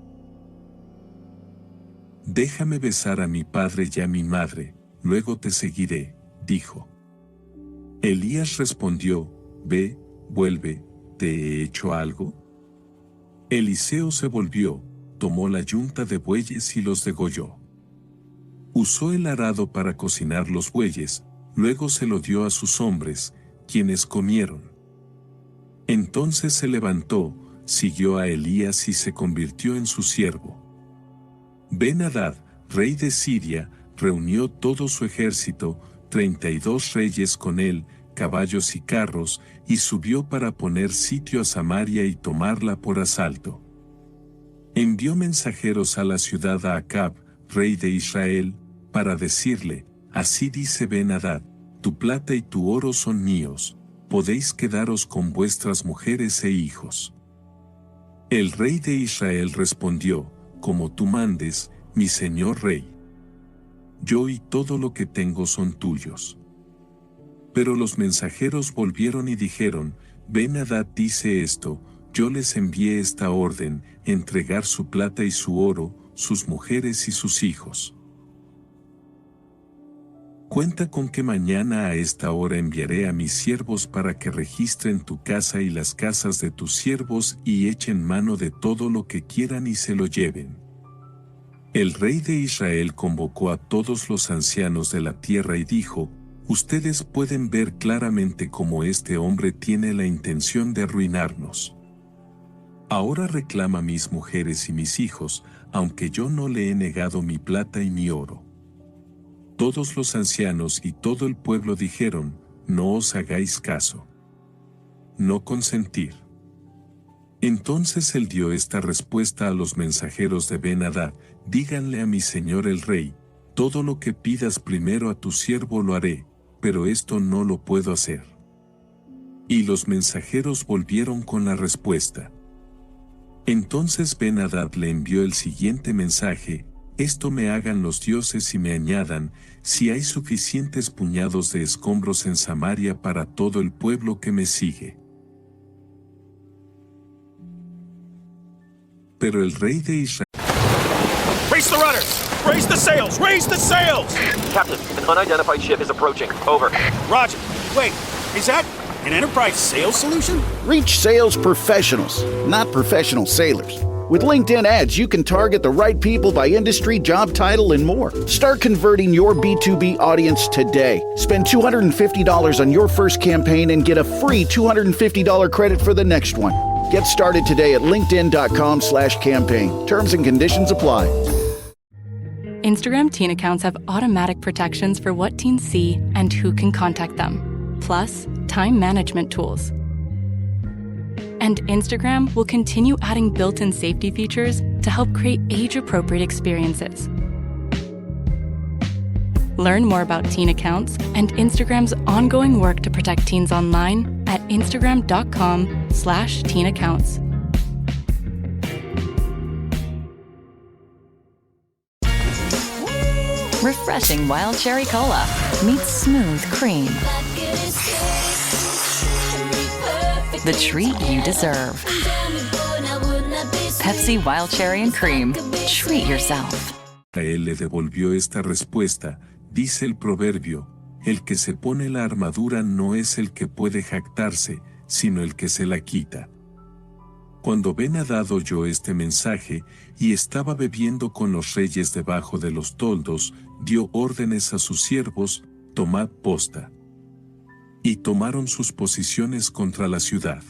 Speaker 3: Déjame besar a mi padre y a mi madre, luego te seguiré, dijo. Elías respondió, ve, vuelve, ¿te he hecho algo? Eliseo se volvió, tomó la yunta de bueyes y los degolló. Usó el arado para cocinar los bueyes, luego se lo dio a sus hombres, quienes comieron. Entonces se levantó, siguió a Elías y se convirtió en su siervo. Ben-Hadad, rey de Siria, reunió todo su ejército, 32 reyes con él, caballos y carros, y subió para poner sitio a Samaria y tomarla por asalto. Envió mensajeros a la ciudad a Acab, rey de Israel, para decirle, así dice Ben-Hadad, tu plata y tu oro son míos, podéis quedaros con vuestras mujeres e hijos. El rey de Israel respondió, como tú mandes, mi señor rey. Yo y todo lo que tengo son tuyos. Pero los mensajeros volvieron y dijeron, Ben-Hadad dice esto, yo les envié esta orden, entregar su plata y su oro, sus mujeres y sus hijos. Cuenta con que mañana a esta hora enviaré a mis siervos para que registren tu casa y las casas de tus siervos y echen mano de todo lo que quieran y se lo lleven. El rey de Israel convocó a todos los ancianos de la tierra y dijo, ustedes pueden ver claramente cómo este hombre tiene la intención de arruinarnos. Ahora reclama mis mujeres y mis hijos, aunque yo no le he negado mi plata y mi oro. Todos los ancianos y todo el pueblo dijeron, no os hagáis caso. No consentir. Entonces él dio esta respuesta a los mensajeros de Ben-Hadad, díganle a mi señor el rey, todo lo que pidas primero a tu siervo lo haré, pero esto no lo puedo hacer. Y los mensajeros volvieron con la respuesta. Entonces Ben-Hadad le envió el siguiente mensaje, esto me hagan los dioses y me añadan, si hay suficientes puñados de escombros en Samaria para todo el pueblo que me sigue. Pero el rey de Israel...
Speaker 10: Raise the rudders! Raise the sails! Raise the sails!
Speaker 11: Captain, an unidentified ship is approaching. Over.
Speaker 10: Roger. Wait, is that an Enterprise sales solution?
Speaker 12: Reach sales professionals, not professional sailors. With LinkedIn ads, you can target the right people by industry, job title, and more. Start converting your B2B audience today. Spend $250 on your first campaign and get a free $250 credit for the next one. Get started today at linkedin.com/campaign. Terms and conditions apply.
Speaker 13: Instagram teen accounts have automatic protections for what teens see and who can contact them, plus time management tools. And Instagram will continue adding built-in safety features to help create age-appropriate experiences. Learn more about teen accounts and Instagram's ongoing work to protect teens online at instagram.com/teenaccounts.
Speaker 14: Refreshing Wild Cherry Cola meets smooth cream. The treat you deserve. Pepsi Wild Cherry and Cream. Treat yourself.
Speaker 3: Él le devolvió esta respuesta, dice el proverbio, el que se pone la armadura no es el que puede jactarse, sino el que se la quita. Cuando Ben-Hadad oyó este mensaje, y estaba bebiendo con los reyes debajo de los toldos, dio órdenes a sus siervos: tomad posta. Y tomaron sus posiciones contra la ciudad.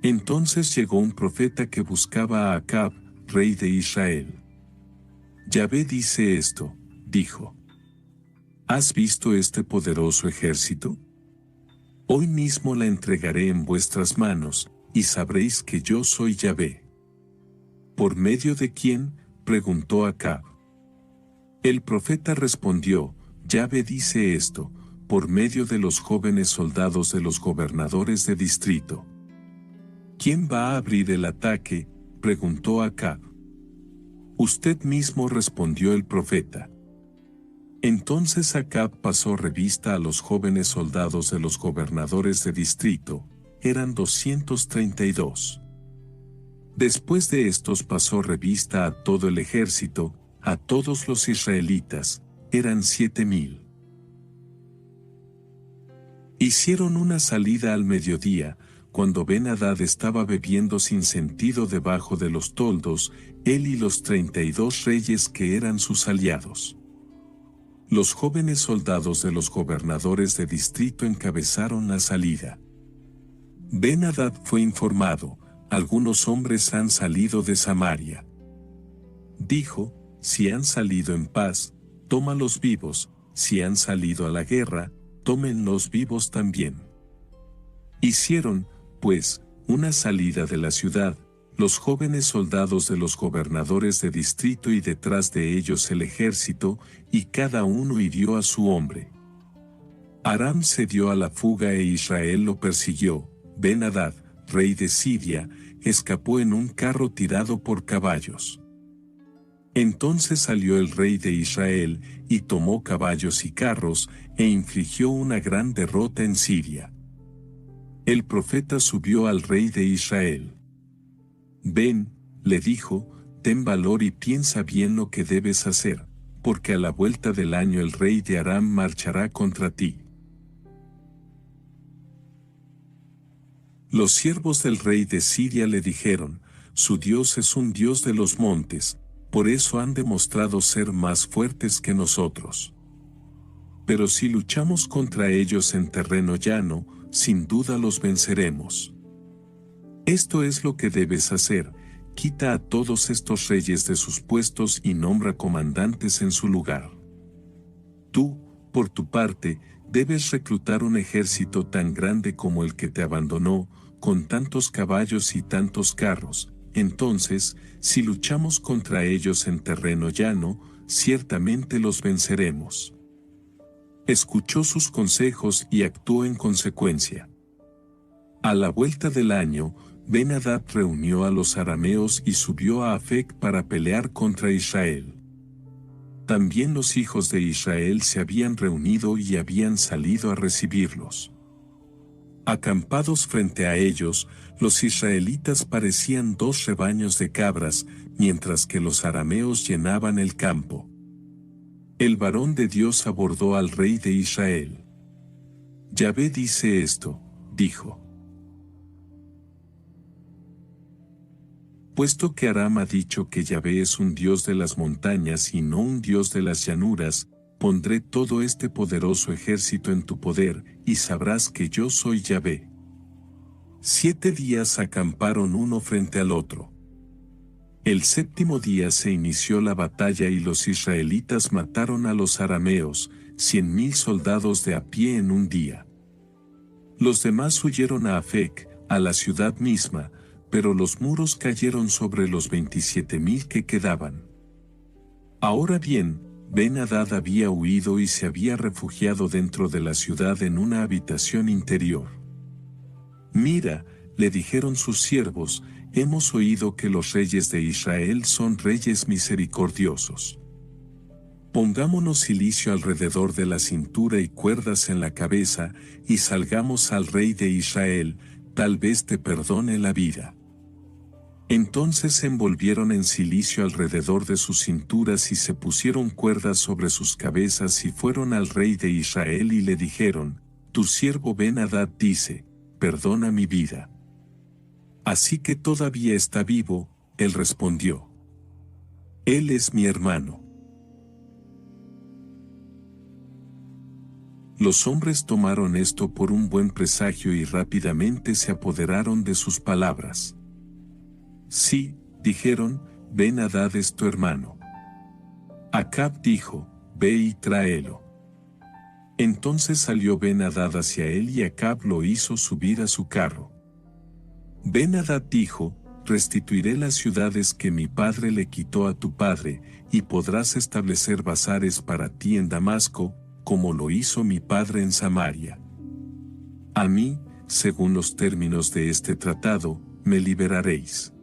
Speaker 3: Entonces llegó un profeta que buscaba a Acab, rey de Israel. Yahvé dice esto, dijo: ¿Has visto este poderoso ejército? Hoy mismo la entregaré en vuestras manos, y sabréis que yo soy Yahvé. ¿Por medio de quién?, preguntó Acab. El profeta respondió: Yahvé dice esto, por medio de los jóvenes soldados de los gobernadores de distrito. ¿Quién va a abrir el ataque?, preguntó Acab. Usted mismo, respondió el profeta. Entonces Acab pasó revista a los jóvenes soldados de los gobernadores de distrito, eran 232. Después de estos pasó revista a todo el ejército, a todos los israelitas, eran 7,000. Hicieron una salida al mediodía, cuando Ben-Hadad estaba bebiendo sin sentido debajo de los toldos, él y los 32 reyes que eran sus aliados. Los jóvenes soldados de los gobernadores de distrito encabezaron la salida. Ben-Hadad fue informado: algunos hombres han salido de Samaria. Dijo: si han salido en paz, tómalos vivos; si han salido a la guerra, tómenlos vivos también. Hicieron, pues, una salida de la ciudad, los jóvenes soldados de los gobernadores de distrito y detrás de ellos el ejército, y cada uno hirió a su hombre. Aram se dio a la fuga e Israel lo persiguió. Ben-Hadad, rey de Siria, escapó en un carro tirado por caballos. Entonces salió el rey de Israel, y tomó caballos y carros, e infligió una gran derrota en Siria. El profeta subió al rey de Israel. Ven, le dijo, ten valor y piensa bien lo que debes hacer, porque a la vuelta del año el rey de Aram marchará contra ti. Los siervos del rey de Siria le dijeron: su Dios es un Dios de los montes, por eso han demostrado ser más fuertes que nosotros. Pero si luchamos contra ellos en terreno llano, sin duda los venceremos. Esto es lo que debes hacer: quita a todos estos reyes de sus puestos y nombra comandantes en su lugar. Tú, por tu parte, debes reclutar un ejército tan grande como el que te abandonó, con tantos caballos y tantos carros. Entonces, si luchamos contra ellos en terreno llano, ciertamente los venceremos. Escuchó sus consejos y actuó en consecuencia. A la vuelta del año, Ben-Hadad reunió a los arameos y subió a Afec para pelear contra Israel. También los hijos de Israel se habían reunido y habían salido a recibirlos. Acampados frente a ellos, los israelitas parecían 2 rebaños de cabras, mientras que los arameos llenaban el campo. El varón de Dios abordó al rey de Israel. Yahvé dice esto, dijo: puesto que Aram ha dicho que Yahvé es un Dios de las montañas y no un Dios de las llanuras, pondré todo este poderoso ejército en tu poder, y sabrás que yo soy Yahvé. 7 días acamparon uno frente al otro. El 7º día se inició la batalla y los israelitas mataron a los arameos, 100,000 soldados de a pie en un día. Los demás huyeron a Afec, a la ciudad misma, pero los muros cayeron sobre los 27,000 que quedaban. Ahora bien, Ben-Hadad había huido y se había refugiado dentro de la ciudad en una habitación interior. Mira, le dijeron sus siervos, hemos oído que los reyes de Israel son reyes misericordiosos. Pongámonos cilicio alrededor de la cintura y cuerdas en la cabeza, y salgamos al rey de Israel, tal vez te perdone la vida. Entonces se envolvieron en cilicio alrededor de sus cinturas y se pusieron cuerdas sobre sus cabezas y fueron al rey de Israel y le dijeron: tu siervo Ben-Hadad dice, perdona mi vida. Así que todavía está vivo, él respondió. Él es mi hermano. Los hombres tomaron esto por un buen presagio y rápidamente se apoderaron de sus palabras. Sí, dijeron, Ben-Hadad es tu hermano. Acab dijo, ve y tráelo. Entonces salió Ben-Hadad hacia él y Acab lo hizo subir a su carro. Ben-Hadad dijo, restituiré las ciudades que mi padre le quitó a tu padre, y podrás establecer bazares para ti en Damasco, como lo hizo mi padre en Samaria. A mí, según los términos de este tratado, me liberaréis.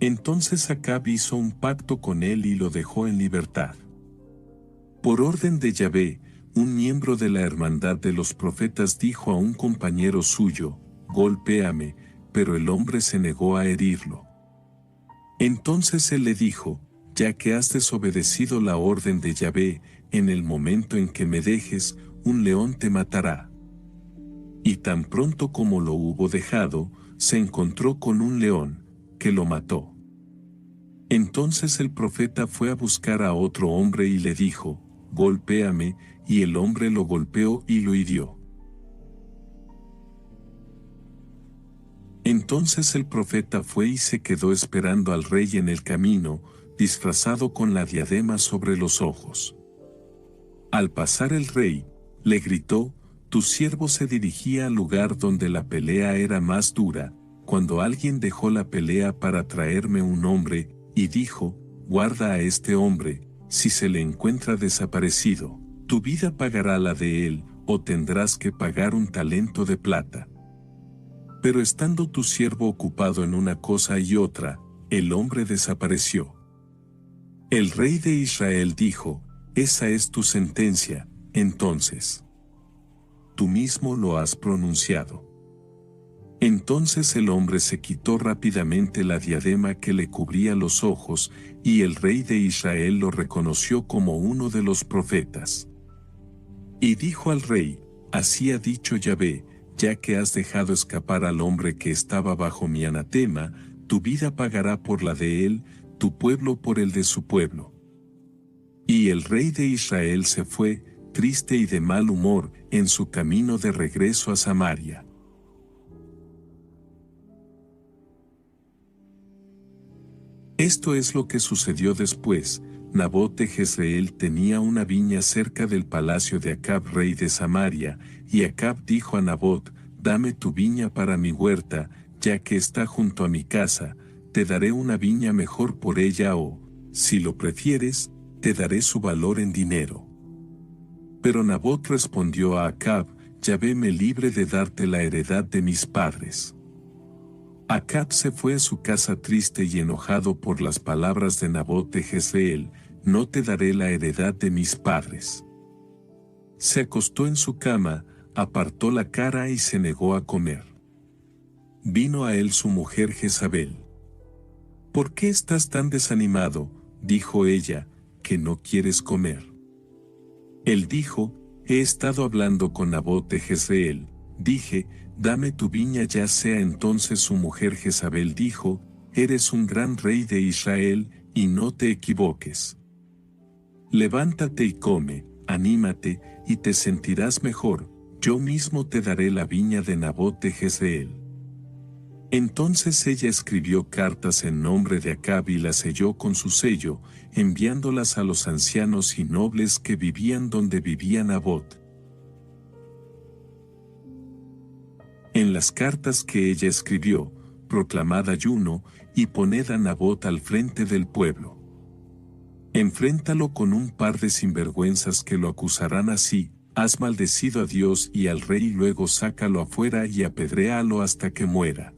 Speaker 3: Entonces Acab hizo un pacto con él y lo dejó en libertad. Por orden de Yahvé, un miembro de la hermandad de los profetas dijo a un compañero suyo, golpéame, pero el hombre se negó a herirlo. Entonces él le dijo, ya que has desobedecido la orden de Yahvé, en el momento en que me dejes, un león te matará. Y tan pronto como lo hubo dejado, se encontró con un león, que lo mató. Entonces el profeta fue a buscar a otro hombre y le dijo, golpéame, y el hombre lo golpeó y lo hirió. Entonces el profeta fue y se quedó esperando al rey en el camino, disfrazado con la diadema sobre los ojos. Al pasar el rey, le gritó, tu siervo se dirigía al lugar donde la pelea era más dura, cuando alguien dejó la pelea para traerme un hombre, y dijo, guarda a este hombre, si se le encuentra desaparecido, tu vida pagará la de él, o tendrás que pagar un talento de plata. Pero estando tu siervo ocupado en una cosa y otra, el hombre desapareció. El rey de Israel dijo, esa es tu sentencia, entonces. Tú mismo lo has pronunciado. Entonces el hombre se quitó rápidamente la diadema que le cubría los ojos, y el rey de Israel lo reconoció como uno de los profetas. Y dijo al rey, así ha dicho Yahvé, ya que has dejado escapar al hombre que estaba bajo mi anatema, tu vida pagará por la de él, tu pueblo por el de su pueblo. Y el rey de Israel se fue, triste y de mal humor, en su camino de regreso a Samaria. Esto es lo que sucedió después. Nabot de Jezreel tenía una viña cerca del palacio de Acab, rey de Samaria, y Acab dijo a Nabot, dame tu viña para mi huerta, ya que está junto a mi casa, te daré una viña mejor por ella o, si lo prefieres, te daré su valor en dinero. Pero Nabot respondió a Acab, Yahvé me libre de darte la heredad de mis padres. Acab se fue a su casa triste y enojado por las palabras de Nabot de Jezreel, no te daré la heredad de mis padres. Se acostó en su cama, apartó la cara y se negó a comer. Vino a él su mujer Jezabel. ¿Por qué estás tan desanimado? Dijo ella, que no quieres comer. Él dijo, he estado hablando con Nabot de Jezreel, dije, dame tu viña ya sea. Entonces su mujer Jezabel dijo, eres un gran rey de Israel, y no te equivoques. Levántate y come, anímate, y te sentirás mejor, yo mismo te daré la viña de Nabot de Jezreel. Entonces ella escribió cartas en nombre de Acab y las selló con su sello, enviándolas a los ancianos y nobles que vivían donde vivía Nabot. En las cartas que ella escribió, proclamad ayuno, y poned a Nabot al frente del pueblo. Enfréntalo con un par de sinvergüenzas que lo acusarán así, has maldecido a Dios y al rey, y luego sácalo afuera y apedréalo hasta que muera.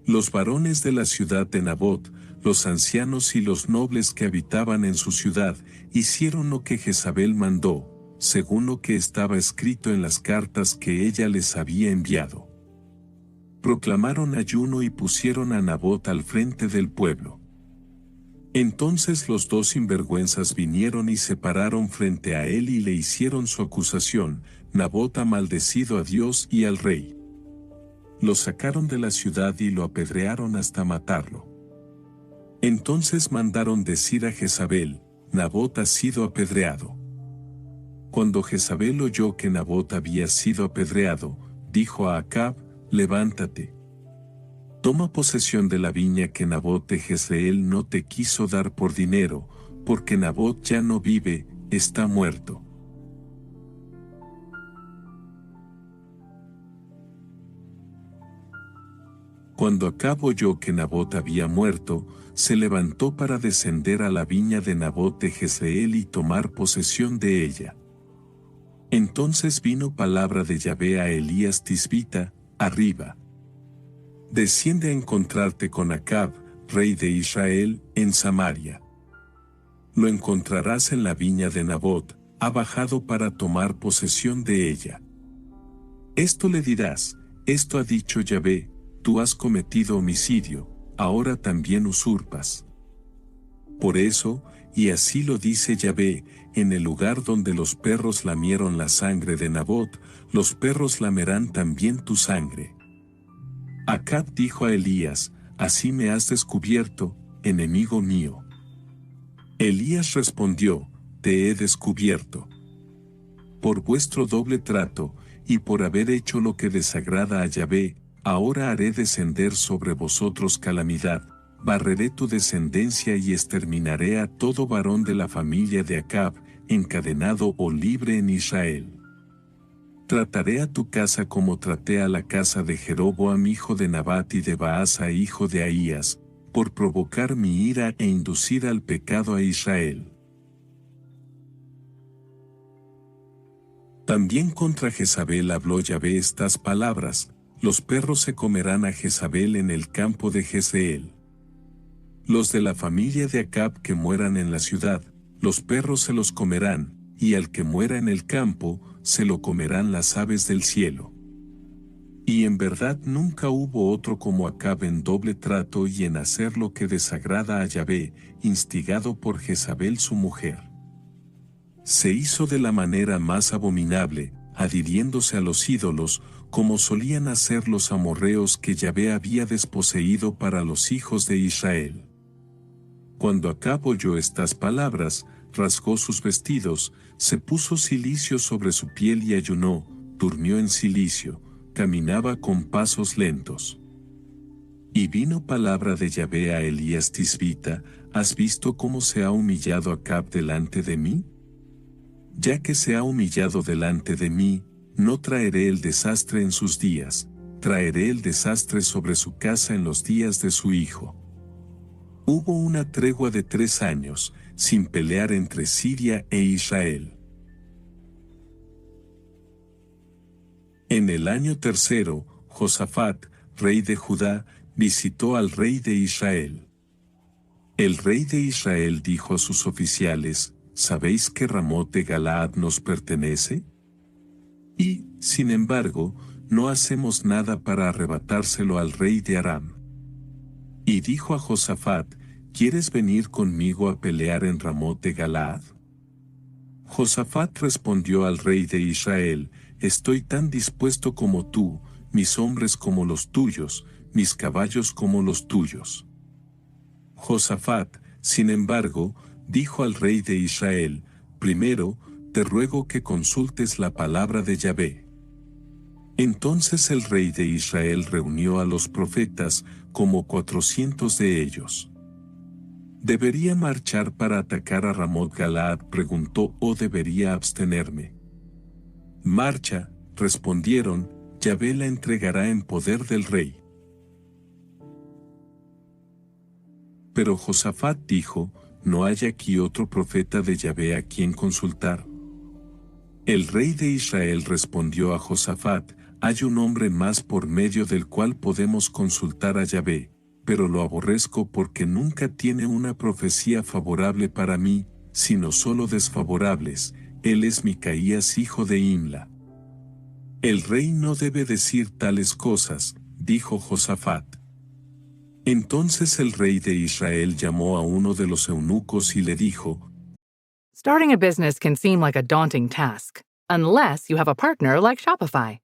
Speaker 3: Los varones de la ciudad de Nabot, los ancianos y los nobles que habitaban en su ciudad, hicieron lo que Jezabel mandó, según lo que estaba escrito en las cartas que ella les había enviado. Proclamaron ayuno y pusieron a Nabot al frente del pueblo. Entonces los dos sinvergüenzas vinieron y se pararon frente a él y le hicieron su acusación, Nabot ha maldecido a Dios y al rey. Lo sacaron de la ciudad y lo apedrearon hasta matarlo. Entonces mandaron decir a Jezabel: Nabot ha sido apedreado. Cuando Jezabel oyó que Nabot había sido apedreado, dijo a Acab: levántate. Toma posesión de la viña que Nabot de Jezreel no te quiso dar por dinero, porque Nabot ya no vive, está muerto. Cuando Acab oyó que Nabot había muerto, se levantó para descender a la viña de Nabot de Jezreel y tomar posesión de ella. Entonces vino palabra de Yahvé a Elías Tisbita: arriba. Desciende a encontrarte con Acab, rey de Israel, en Samaria. Lo encontrarás en la viña de Nabot, ha bajado para tomar posesión de ella. Esto le dirás: esto ha dicho Yahvé, tú has cometido homicidio, ahora también usurpas. Por eso, y así lo dice Yahvé, en el lugar donde los perros lamieron la sangre de Nabot, los perros lamerán también tu sangre. Acab dijo a Elías: así me has descubierto, enemigo mío. Elías respondió: te he descubierto. Por vuestro doble trato, y por haber hecho lo que desagrada a Yahvé, ahora haré descender sobre vosotros calamidad, barreré tu descendencia y exterminaré a todo varón de la familia de Acab, encadenado o libre en Israel. Trataré a tu casa como traté a la casa de Jeroboam hijo de Nabat y de Baasa hijo de Ahías, por provocar mi ira e inducir al pecado a Israel. También contra Jezabel habló Yahvé estas palabras: los perros se comerán a Jezabel en el campo de Jezreel. Los de la familia de Acab que mueran en la ciudad, los perros se los comerán, y al que muera en el campo, se lo comerán las aves del cielo. Y en verdad nunca hubo otro como Acab en doble trato y en hacer lo que desagrada a Yahvé, instigado por Jezabel su mujer. Se hizo de la manera más abominable, adhiriéndose a los ídolos, como solían hacer los amorreos que Yahvé había desposeído para los hijos de Israel. Cuando Acab oyó estas palabras, rasgó sus vestidos, se puso cilicio sobre su piel y ayunó, durmió en cilicio, caminaba con pasos lentos. Y vino palabra de Yahvé a Elías Tisbita: ¿has visto cómo se ha humillado Acab delante de mí? Ya que se ha humillado delante de mí, no traeré el desastre en sus días, traeré el desastre sobre su casa en los días de su hijo. Hubo una tregua de 3 años, sin pelear entre Siria e Israel. En el año 3, Josafat, rey de Judá, visitó al rey de Israel. El rey de Israel dijo a sus oficiales: ¿sabéis que Ramot de Galaad nos pertenece? Y, sin embargo, no hacemos nada para arrebatárselo al rey de Aram. Y dijo a Josafat: ¿quieres venir conmigo a pelear en Ramot de Galaad? Josafat respondió al rey de Israel: estoy tan dispuesto como tú, mis hombres como los tuyos, mis caballos como los tuyos. Josafat, sin embargo, dijo al rey de Israel: primero, te ruego que consultes la palabra de Yahvé. Entonces el rey de Israel reunió a los profetas, como 400 de ellos. ¿Debería marchar para atacar a Ramot Galaad?, preguntó, ¿o debería abstenerme? Marcha, respondieron, Yahvé la entregará en poder del rey. Pero Josafat dijo: ¿no hay aquí otro profeta de Yahvé a quien consultar? El rey de Israel respondió a Josafat: hay un hombre más por medio del cual podemos consultar a Yahvé, pero lo aborrezco porque nunca tiene una profecía favorable para mí, sino solo desfavorables. Él es Micaías hijo de Imla. El rey no debe decir tales cosas, dijo Josafat. Entonces el rey de Israel llamó a uno de los eunucos y le dijo:
Speaker 15: Starting a business can seem like a daunting task, unless you have a partner like Shopify.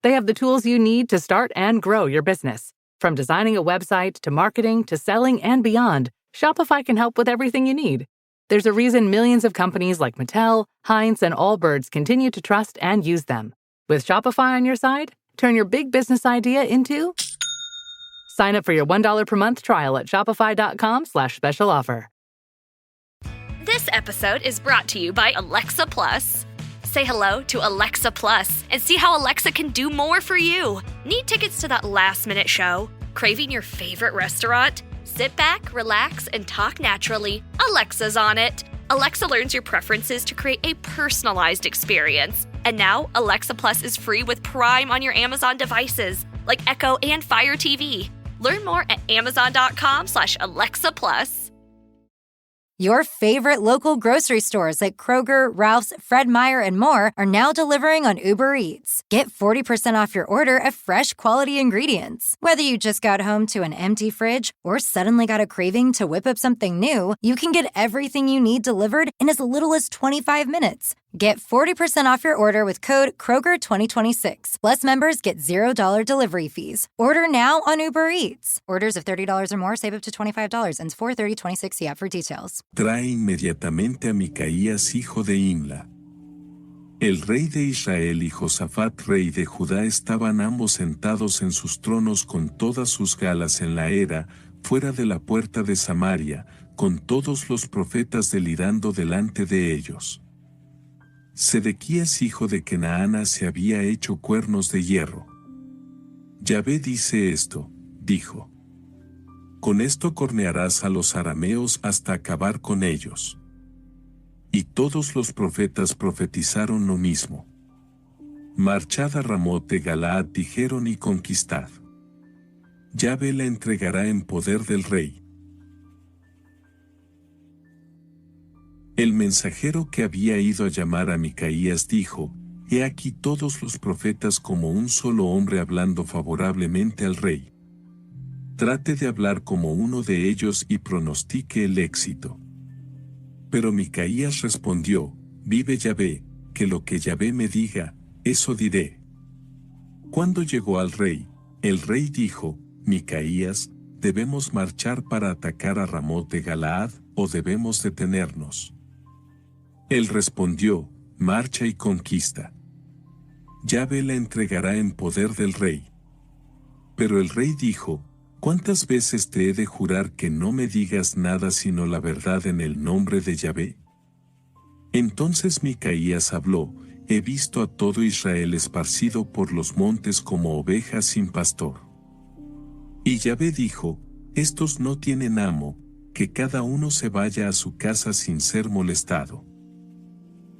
Speaker 15: They have the tools you need to start and grow your business. From designing a website to marketing to selling and beyond, Shopify can help with everything you need. There's a reason millions of companies like Mattel, Heinz, and Allbirds continue to trust and use them. With Shopify on your side, turn your big business idea into... Sign up for your $1 per month trial at shopify.com/special offer.
Speaker 16: This episode is brought to you by Alexa Plus. Say hello to Alexa Plus and see how Alexa can do more for you. Need tickets to that last-minute show? Craving your favorite restaurant? Sit back, relax, and talk naturally. Alexa's on it. Alexa learns your preferences to create a personalized experience. And now, Alexa Plus is free with Prime on your Amazon devices, like Echo and Fire TV. Learn more at amazon.com/Alexa Plus.
Speaker 17: Your favorite local grocery stores like Kroger, Ralph's, Fred Meyer, and more are now delivering on Uber Eats. Get 40% off your order of fresh, quality ingredients. Whether you just got home to an empty fridge or suddenly got a craving to whip up something new, you can get everything you need delivered in as little as 25 minutes. Get 40% off your order with code Kroger2026. Plus, members get $0 delivery fees. Order now on Uber Eats. Orders of $30 or more save up to $25 and $4.30.26 see app for details.
Speaker 3: Trae inmediatamente a Micaías hijo de Imla. El rey de Israel y Josafat rey de Judá estaban ambos sentados en sus tronos con todas sus galas en la era, fuera de la puerta de Samaria, con todos los profetas delirando delante de ellos. Sedequías hijo de Kenaana se había hecho cuernos de hierro. Yahvé dice esto, dijo. Con esto cornearás a los arameos hasta acabar con ellos. Y todos los profetas profetizaron lo mismo. Marchad a Ramot de Galaad dijeron y conquistad. Yahvé la entregará en poder del rey. El mensajero que había ido a llamar a Micaías dijo, he aquí todos los profetas como un solo hombre hablando favorablemente al rey. Trate de hablar como uno de ellos y pronostique el éxito. Pero Micaías respondió, vive Yahvé, que lo que Yahvé me diga, eso diré. Cuando llegó al rey, el rey dijo, Micaías, ¿debemos marchar para atacar a Ramot de Galaad o debemos detenernos? Él respondió, marcha y conquista. Yahvé la entregará en poder del rey. Pero el rey dijo, ¿cuántas veces te he de jurar que no me digas nada sino la verdad en el nombre de Yahvé? Entonces Micaías habló, he visto a todo Israel esparcido por los montes como ovejas sin pastor. Y Yahvé dijo, estos no tienen amo, que cada uno se vaya a su casa sin ser molestado.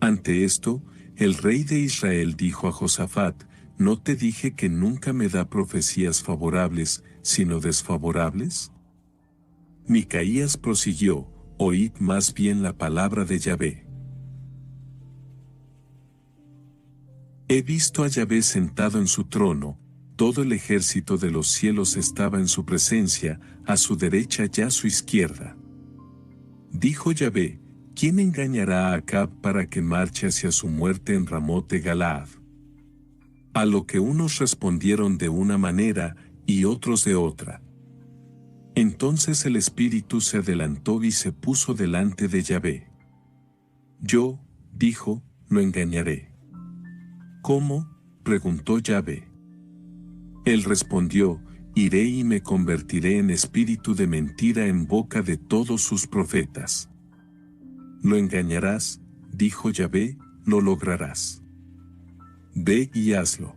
Speaker 3: Ante esto, el rey de Israel dijo a Josafat, ¿no te dije que nunca me da profecías favorables, sino desfavorables? Micaías prosiguió, oíd más bien la palabra de Yahvé. He visto a Yahvé sentado en su trono, todo el ejército de los cielos estaba en su presencia, a su derecha y a su izquierda. Dijo Yahvé, ¿quién engañará a Acab para que marche hacia su muerte en Ramot de Galaad? A lo que unos respondieron de una manera y otros de otra. Entonces el espíritu se adelantó y se puso delante de Yahvé. Yo, dijo, lo engañaré. ¿Cómo?, preguntó Yahvé. Él respondió, iré y me convertiré en espíritu de mentira en boca de todos sus profetas. Lo engañarás, dijo Yahvé, lo lograrás. Ve y hazlo.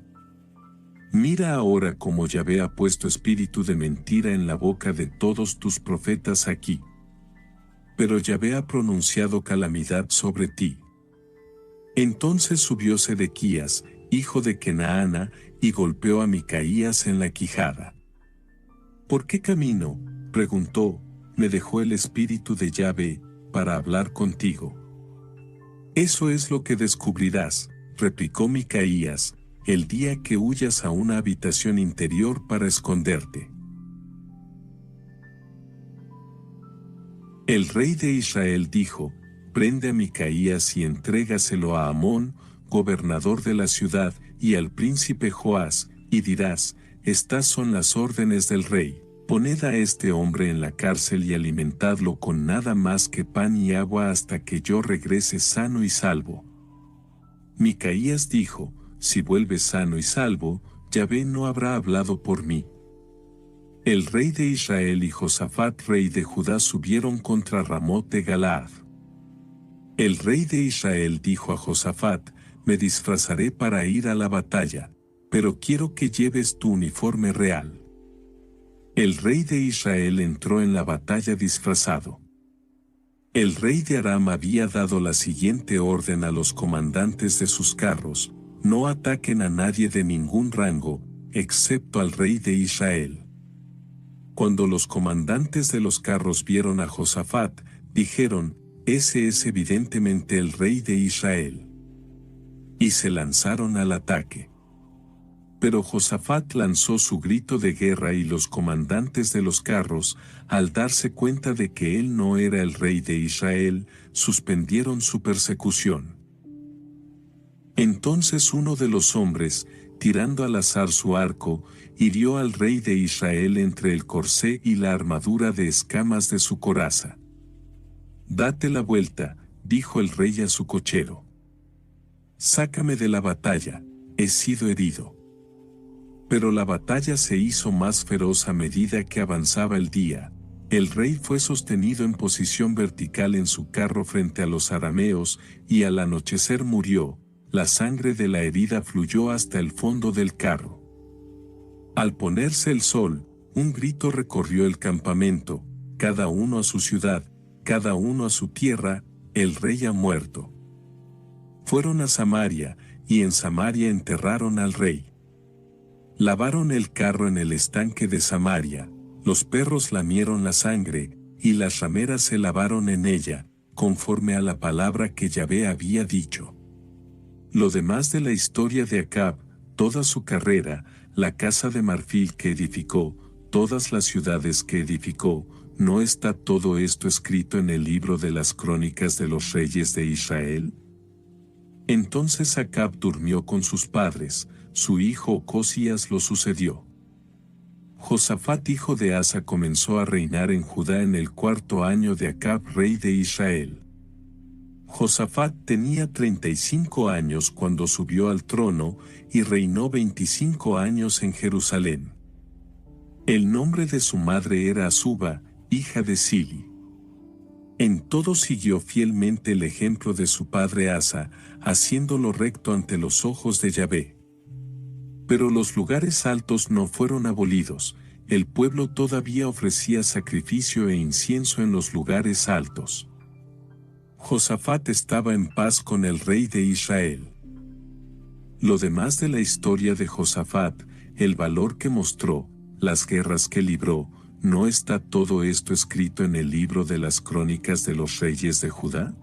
Speaker 3: Mira ahora cómo Yahvé ha puesto espíritu de mentira en la boca de todos tus profetas aquí. Pero Yahvé ha pronunciado calamidad sobre ti. Entonces subió Sedequías, hijo de Kenaana, y golpeó a Micaías en la quijada. ¿Por qué camino?, preguntó, me dejó el espíritu de Yahvé, para hablar contigo. Eso es lo que descubrirás, replicó Micaías, el día que huyas a una habitación interior para esconderte. El rey de Israel dijo, prende a Micaías y entrégaselo a Amón, gobernador de la ciudad, y al príncipe Joás, y dirás: estas son las órdenes del rey. Poned a este hombre en la cárcel y alimentadlo con nada más que pan y agua hasta que yo regrese sano y salvo. Micaías dijo: si vuelve sano y salvo, Yahvé no habrá hablado por mí. El rey de Israel y Josafat rey de Judá subieron contra Ramot de Galaad. El rey de Israel dijo a Josafat: me disfrazaré para ir a la batalla, pero quiero que lleves tu uniforme real. El rey de Israel entró en la batalla disfrazado. El rey de Aram había dado la siguiente orden a los comandantes de sus carros: no ataquen a nadie de ningún rango, excepto al rey de Israel. Cuando los comandantes de los carros vieron a Josafat, dijeron: ese es evidentemente el rey de Israel. Y se lanzaron al ataque. Pero Josafat lanzó su grito de guerra y los comandantes de los carros, al darse cuenta de que él no era el rey de Israel, suspendieron su persecución. Entonces uno de los hombres, tirando al azar su arco, hirió al rey de Israel entre el corsé y la armadura de escamas de su coraza. «Date la vuelta», dijo el rey a su cochero. «Sácame de la batalla, he sido herido». Pero la batalla se hizo más feroz a medida que avanzaba el día. El rey fue sostenido en posición vertical en su carro frente a los arameos, y al anochecer murió. La sangre de la herida fluyó hasta el fondo del carro. Al ponerse el sol, un grito recorrió el campamento: cada uno a su ciudad, cada uno a su tierra, el rey ha muerto. Fueron a Samaria, y en Samaria enterraron al rey. Lavaron el carro en el estanque de Samaria, los perros lamieron la sangre, y las rameras se lavaron en ella, conforme a la palabra que Yahvé había dicho. Lo demás de la historia de Acab, toda su carrera, la casa de marfil que edificó, todas las ciudades que edificó, ¿no está todo esto escrito en el libro de las crónicas de los reyes de Israel? Entonces Acab durmió con sus padres, su hijo Ocosías lo sucedió. Josafat hijo de Asa comenzó a reinar en Judá en el 4º año de Acab rey de Israel. Josafat tenía 35 años cuando subió al trono y reinó 25 años en Jerusalén. El nombre de su madre era Azuba, hija de Sili. En todo siguió fielmente el ejemplo de su padre Asa, haciéndolo recto ante los ojos de Yahvé. Pero los lugares altos no fueron abolidos, el pueblo todavía ofrecía sacrificio e incienso en los lugares altos. Josafat estaba en paz con el rey de Israel. Lo demás de la historia de Josafat, el valor que mostró, las guerras que libró, ¿no está todo esto escrito en el libro de las crónicas de los reyes de Judá?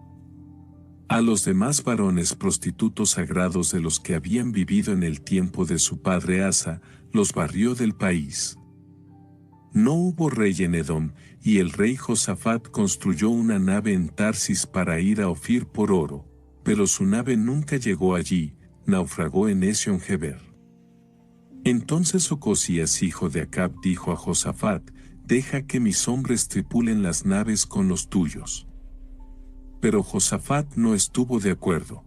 Speaker 3: A los demás varones prostitutos sagrados de los que habían vivido en el tiempo de su padre Asa, los barrió del país. No hubo rey en Edom, y el rey Josafat construyó una nave en Tarsis para ir a Ofir por oro, pero su nave nunca llegó allí, naufragó en Esion-Geber. Entonces Ocosías hijo de Acab dijo a Josafat: «Deja que mis hombres tripulen las naves con los tuyos». Pero Josafat no estuvo de acuerdo.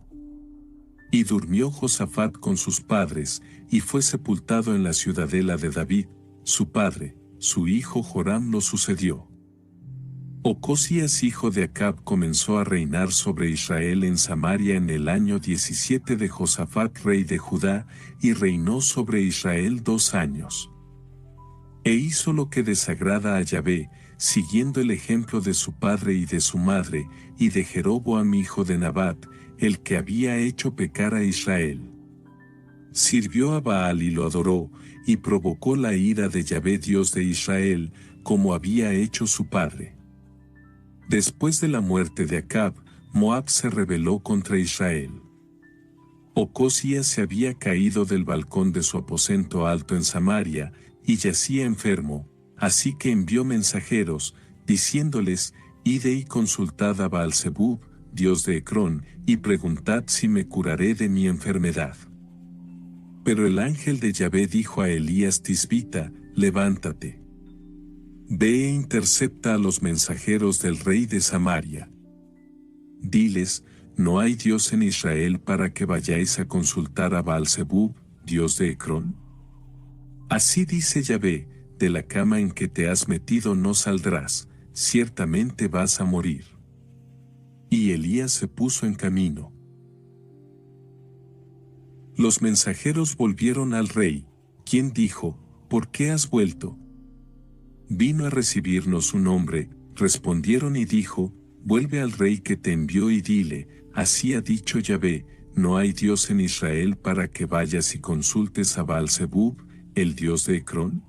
Speaker 3: Y durmió Josafat con sus padres, y fue sepultado en la ciudadela de David, su padre. Su hijo Joram lo sucedió. Ocosías hijo de Acab comenzó a reinar sobre Israel en Samaria en el año 17 de Josafat rey de Judá, y reinó sobre Israel 2 años. E hizo lo que desagrada a Yahvé, siguiendo el ejemplo de su padre y de su madre, y de Jeroboam hijo de Nabat, el que había hecho pecar a Israel. Sirvió a Baal y lo adoró, y provocó la ira de Yahvé Dios de Israel, como había hecho su padre. Después de la muerte de Acab, Moab se rebeló contra Israel. Ocosías se había caído del balcón de su aposento alto en Samaria, y yacía enfermo, así que envió mensajeros, diciéndoles: «Id y consultad a Baal-Zebub, Dios de Ecrón, y preguntad si me curaré de mi enfermedad. Pero el ángel de Yahvé dijo a Elías Tisbita, levántate. Ve e intercepta a los mensajeros del rey de Samaria. Diles, ¿no hay Dios en Israel para que vayáis a consultar a Baal-zebub, Dios de Ecrón? Así dice Yahvé, de la cama en que te has metido no saldrás, ciertamente vas a morir. Y Elías se puso en camino. Los mensajeros volvieron al rey, quien dijo, ¿por qué has vuelto? Vino a recibirnos un hombre, respondieron y dijo, vuelve al rey que te envió y dile, así ha dicho Yahvé, no hay Dios en Israel para que vayas y consultes a Baal-zebub, el Dios de Ecrón.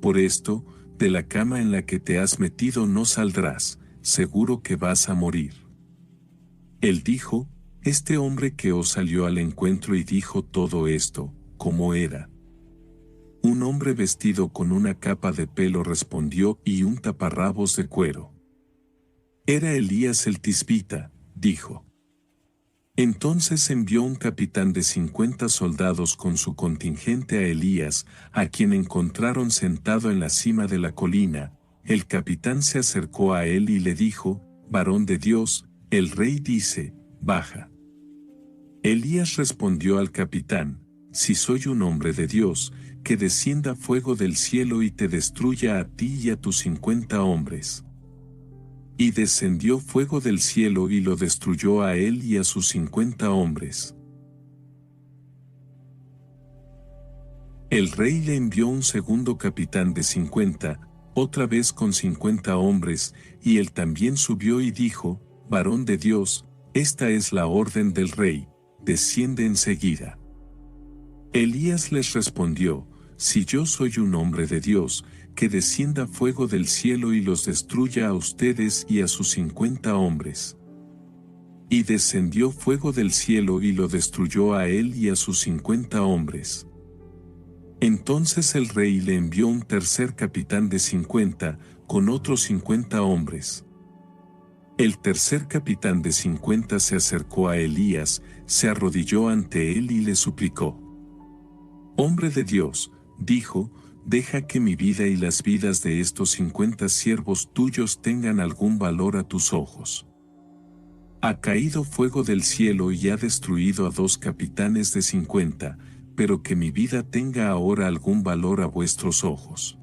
Speaker 3: Por esto, de la cama en la que te has metido no saldrás, seguro que vas a morir. Él dijo, este hombre que os salió al encuentro y dijo todo esto, ¿cómo era? Un hombre vestido con una capa de pelo respondió y un taparrabos de cuero. Era Elías el Tisbita, dijo. Entonces envió un capitán de 50 soldados con su contingente a Elías, a quien encontraron sentado en la cima de la colina. El capitán se acercó a él y le dijo, varón de Dios, el rey dice, baja. Elías respondió al capitán, si soy un hombre de Dios, que descienda fuego del cielo y te destruya a ti y a tus 50 hombres. Y descendió fuego del cielo y lo destruyó a él y a sus 50 hombres. El rey le envió un segundo capitán de 50, otra vez con 50 hombres, y él también subió y dijo, varón de Dios, esta es la orden del rey, desciende enseguida. Elías les respondió, si yo soy un hombre de Dios, que descienda fuego del cielo y los destruya a ustedes y a sus 50 hombres. Y descendió fuego del cielo y lo destruyó a él y a sus 50 hombres. Entonces el rey le envió un tercer capitán de 50, con otros 50 hombres. El tercer capitán de 50 se acercó a Elías, se arrodilló ante él y le suplicó. Hombre de Dios, dijo, deja que mi vida y las vidas de estos 50 siervos tuyos tengan algún valor a tus ojos. Ha caído fuego del cielo y ha destruido a 2 capitanes de 50, pero que mi vida tenga ahora algún valor a vuestros ojos.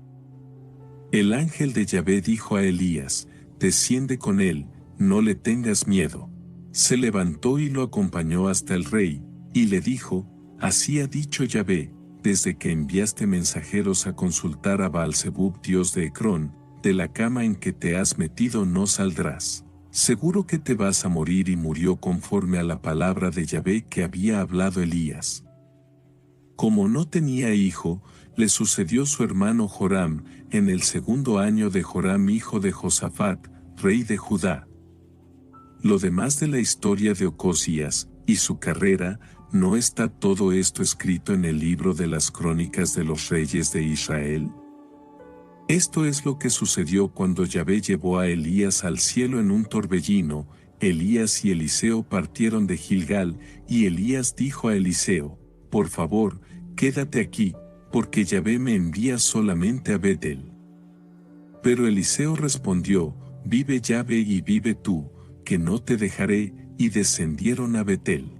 Speaker 3: El ángel de Yahvé dijo a Elías, desciende con él, no le tengas miedo. Se levantó y lo acompañó hasta el rey, y le dijo, así ha dicho Yahvé, desde que enviaste mensajeros a consultar a Baal-zebub, Dios de Ecrón, de la cama en que te has metido no saldrás. Seguro que te vas a morir, y murió conforme a la palabra de Yahvé que había hablado Elías. Como no tenía hijo, le sucedió su hermano Joram, en el 2º año de Joram hijo de Josafat, rey de Judá. Lo demás de la historia de Ocosías, y su carrera, ¿no está todo esto escrito en el libro de las crónicas de los reyes de Israel? Esto es lo que sucedió cuando Yahvé llevó a Elías al cielo en un torbellino. Elías y Eliseo partieron de Gilgal, y Elías dijo a Eliseo, por favor, quédate aquí, porque Yahvé me envía solamente a Betel. Pero Eliseo respondió, vive Yahvé y vive tú, que no te dejaré, y descendieron a Betel.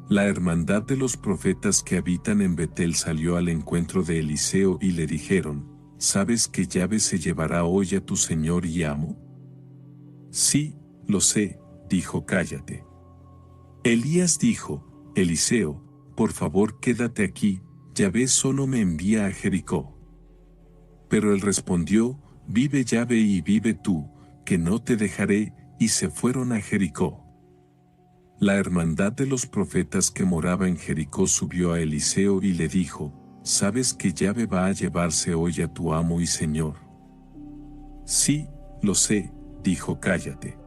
Speaker 3: La hermandad de los profetas que habitan en Betel salió al encuentro de Eliseo y le dijeron, ¿sabes que Yahvé se llevará hoy a tu señor y amo? Sí, lo sé, dijo, cállate. Elías dijo, Eliseo, por favor quédate aquí, Yahvé solo me envía a Jericó. Pero él respondió, vive Yahvé y vive tú, que no te dejaré, y se fueron a Jericó. La hermandad de los profetas que moraba en Jericó subió a Eliseo y le dijo, ¿sabes que Yahvé va a llevarse hoy a tu amo y señor? Sí, lo sé, dijo, cállate.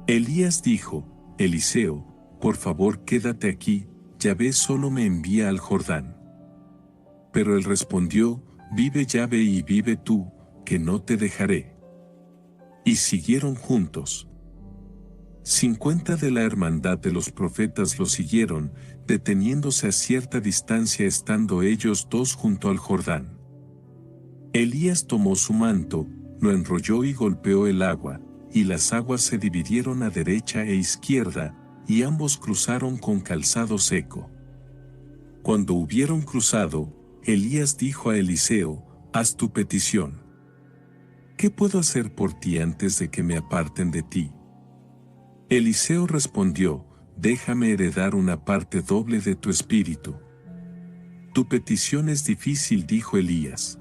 Speaker 3: Elías dijo, Eliseo, por favor quédate aquí, Yahvé solo me envía al Jordán. Pero él respondió, vive Yahvé y vive tú, que no te dejaré. Y siguieron juntos. 50 de la hermandad de los profetas lo siguieron, deteniéndose a cierta distancia estando ellos dos junto al Jordán. Elías tomó su manto, lo enrolló y golpeó el agua, y las aguas se dividieron a derecha e izquierda, y ambos cruzaron con calzado seco. Cuando hubieron cruzado, Elías dijo a Eliseo: «Haz tu petición. ¿Qué puedo hacer por ti antes de que me aparten de ti?» Eliseo respondió: «Déjame heredar una parte doble de tu espíritu». «Tu petición es difícil», dijo Elías.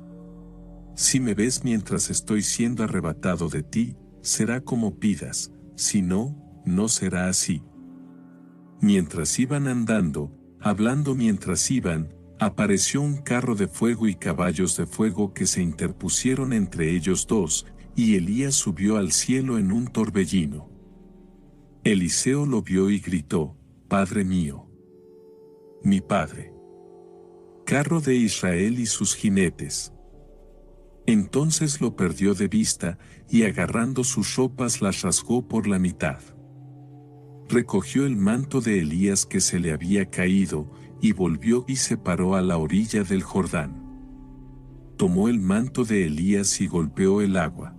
Speaker 3: «Si me ves mientras estoy siendo arrebatado de ti, será como pidas, si no, no será así». Mientras iban andando, hablando mientras iban, apareció un carro de fuego y caballos de fuego que se interpusieron entre ellos dos, y Elías subió al cielo en un torbellino. Eliseo lo vio y gritó: «Padre mío, mi padre, carro de Israel y sus jinetes». Entonces lo perdió de vista, y agarrando sus ropas las rasgó por la mitad. Recogió el manto de Elías que se le había caído, y volvió y se paró a la orilla del Jordán. Tomó el manto de Elías y golpeó el agua.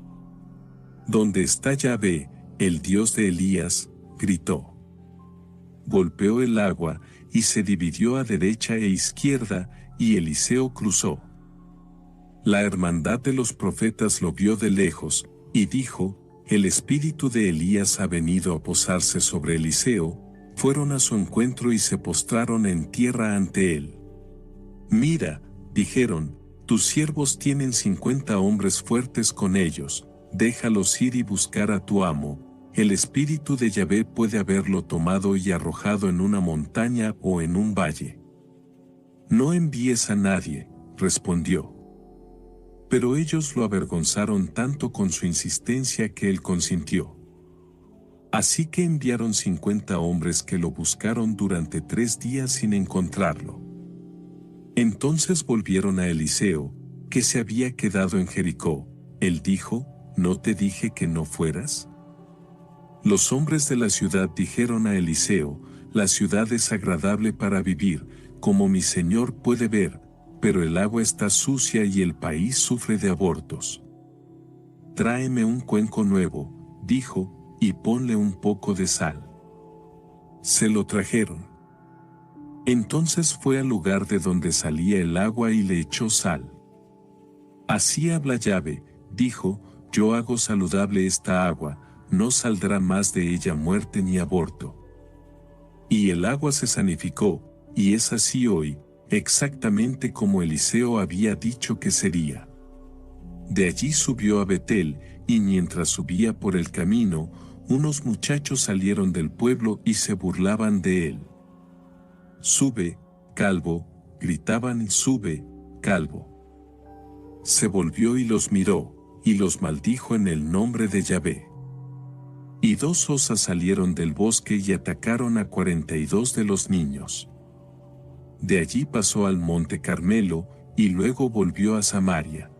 Speaker 3: «¿Dónde está Yahvé, el Dios de Elías?», gritó. Golpeó el agua, y se dividió a derecha e izquierda, y Eliseo cruzó. La hermandad de los profetas lo vio de lejos, y dijo: «El espíritu de Elías ha venido a posarse sobre Eliseo». Fueron a su encuentro y se postraron en tierra ante él. «Mira», dijeron, «tus siervos tienen 50 hombres fuertes con ellos, déjalos ir y buscar a tu amo. El espíritu de Yahvé puede haberlo tomado y arrojado en una montaña o en un valle». «No envíes a nadie», respondió. Pero ellos lo avergonzaron tanto con su insistencia que él consintió. Así que enviaron 50 hombres que lo buscaron durante 3 días sin encontrarlo. Entonces volvieron a Eliseo, que se había quedado en Jericó. Él dijo: «¿No te dije que no fueras?». Los hombres de la ciudad dijeron a Eliseo: «La ciudad es agradable para vivir, como mi señor puede ver, pero el agua está sucia y el país sufre de abortos». «Tráeme un cuenco nuevo», dijo, «y ponle un poco de sal». Se lo trajeron. Entonces fue al lugar de donde salía el agua y le echó sal. «Así habla Yahvé», dijo, «yo hago saludable esta agua, no saldrá más de ella muerte ni aborto». Y el agua se sanificó, y es así hoy, exactamente como Eliseo había dicho que sería. De allí subió a Betel, y mientras subía por el camino, unos muchachos salieron del pueblo y se burlaban de él. «Sube, calvo», gritaban, y «sube, calvo». Se volvió y los miró, y los maldijo en el nombre de Yahvé. Y 2 osas salieron del bosque y atacaron a 42 de los niños. De allí pasó al monte Carmelo, y luego volvió a Samaria.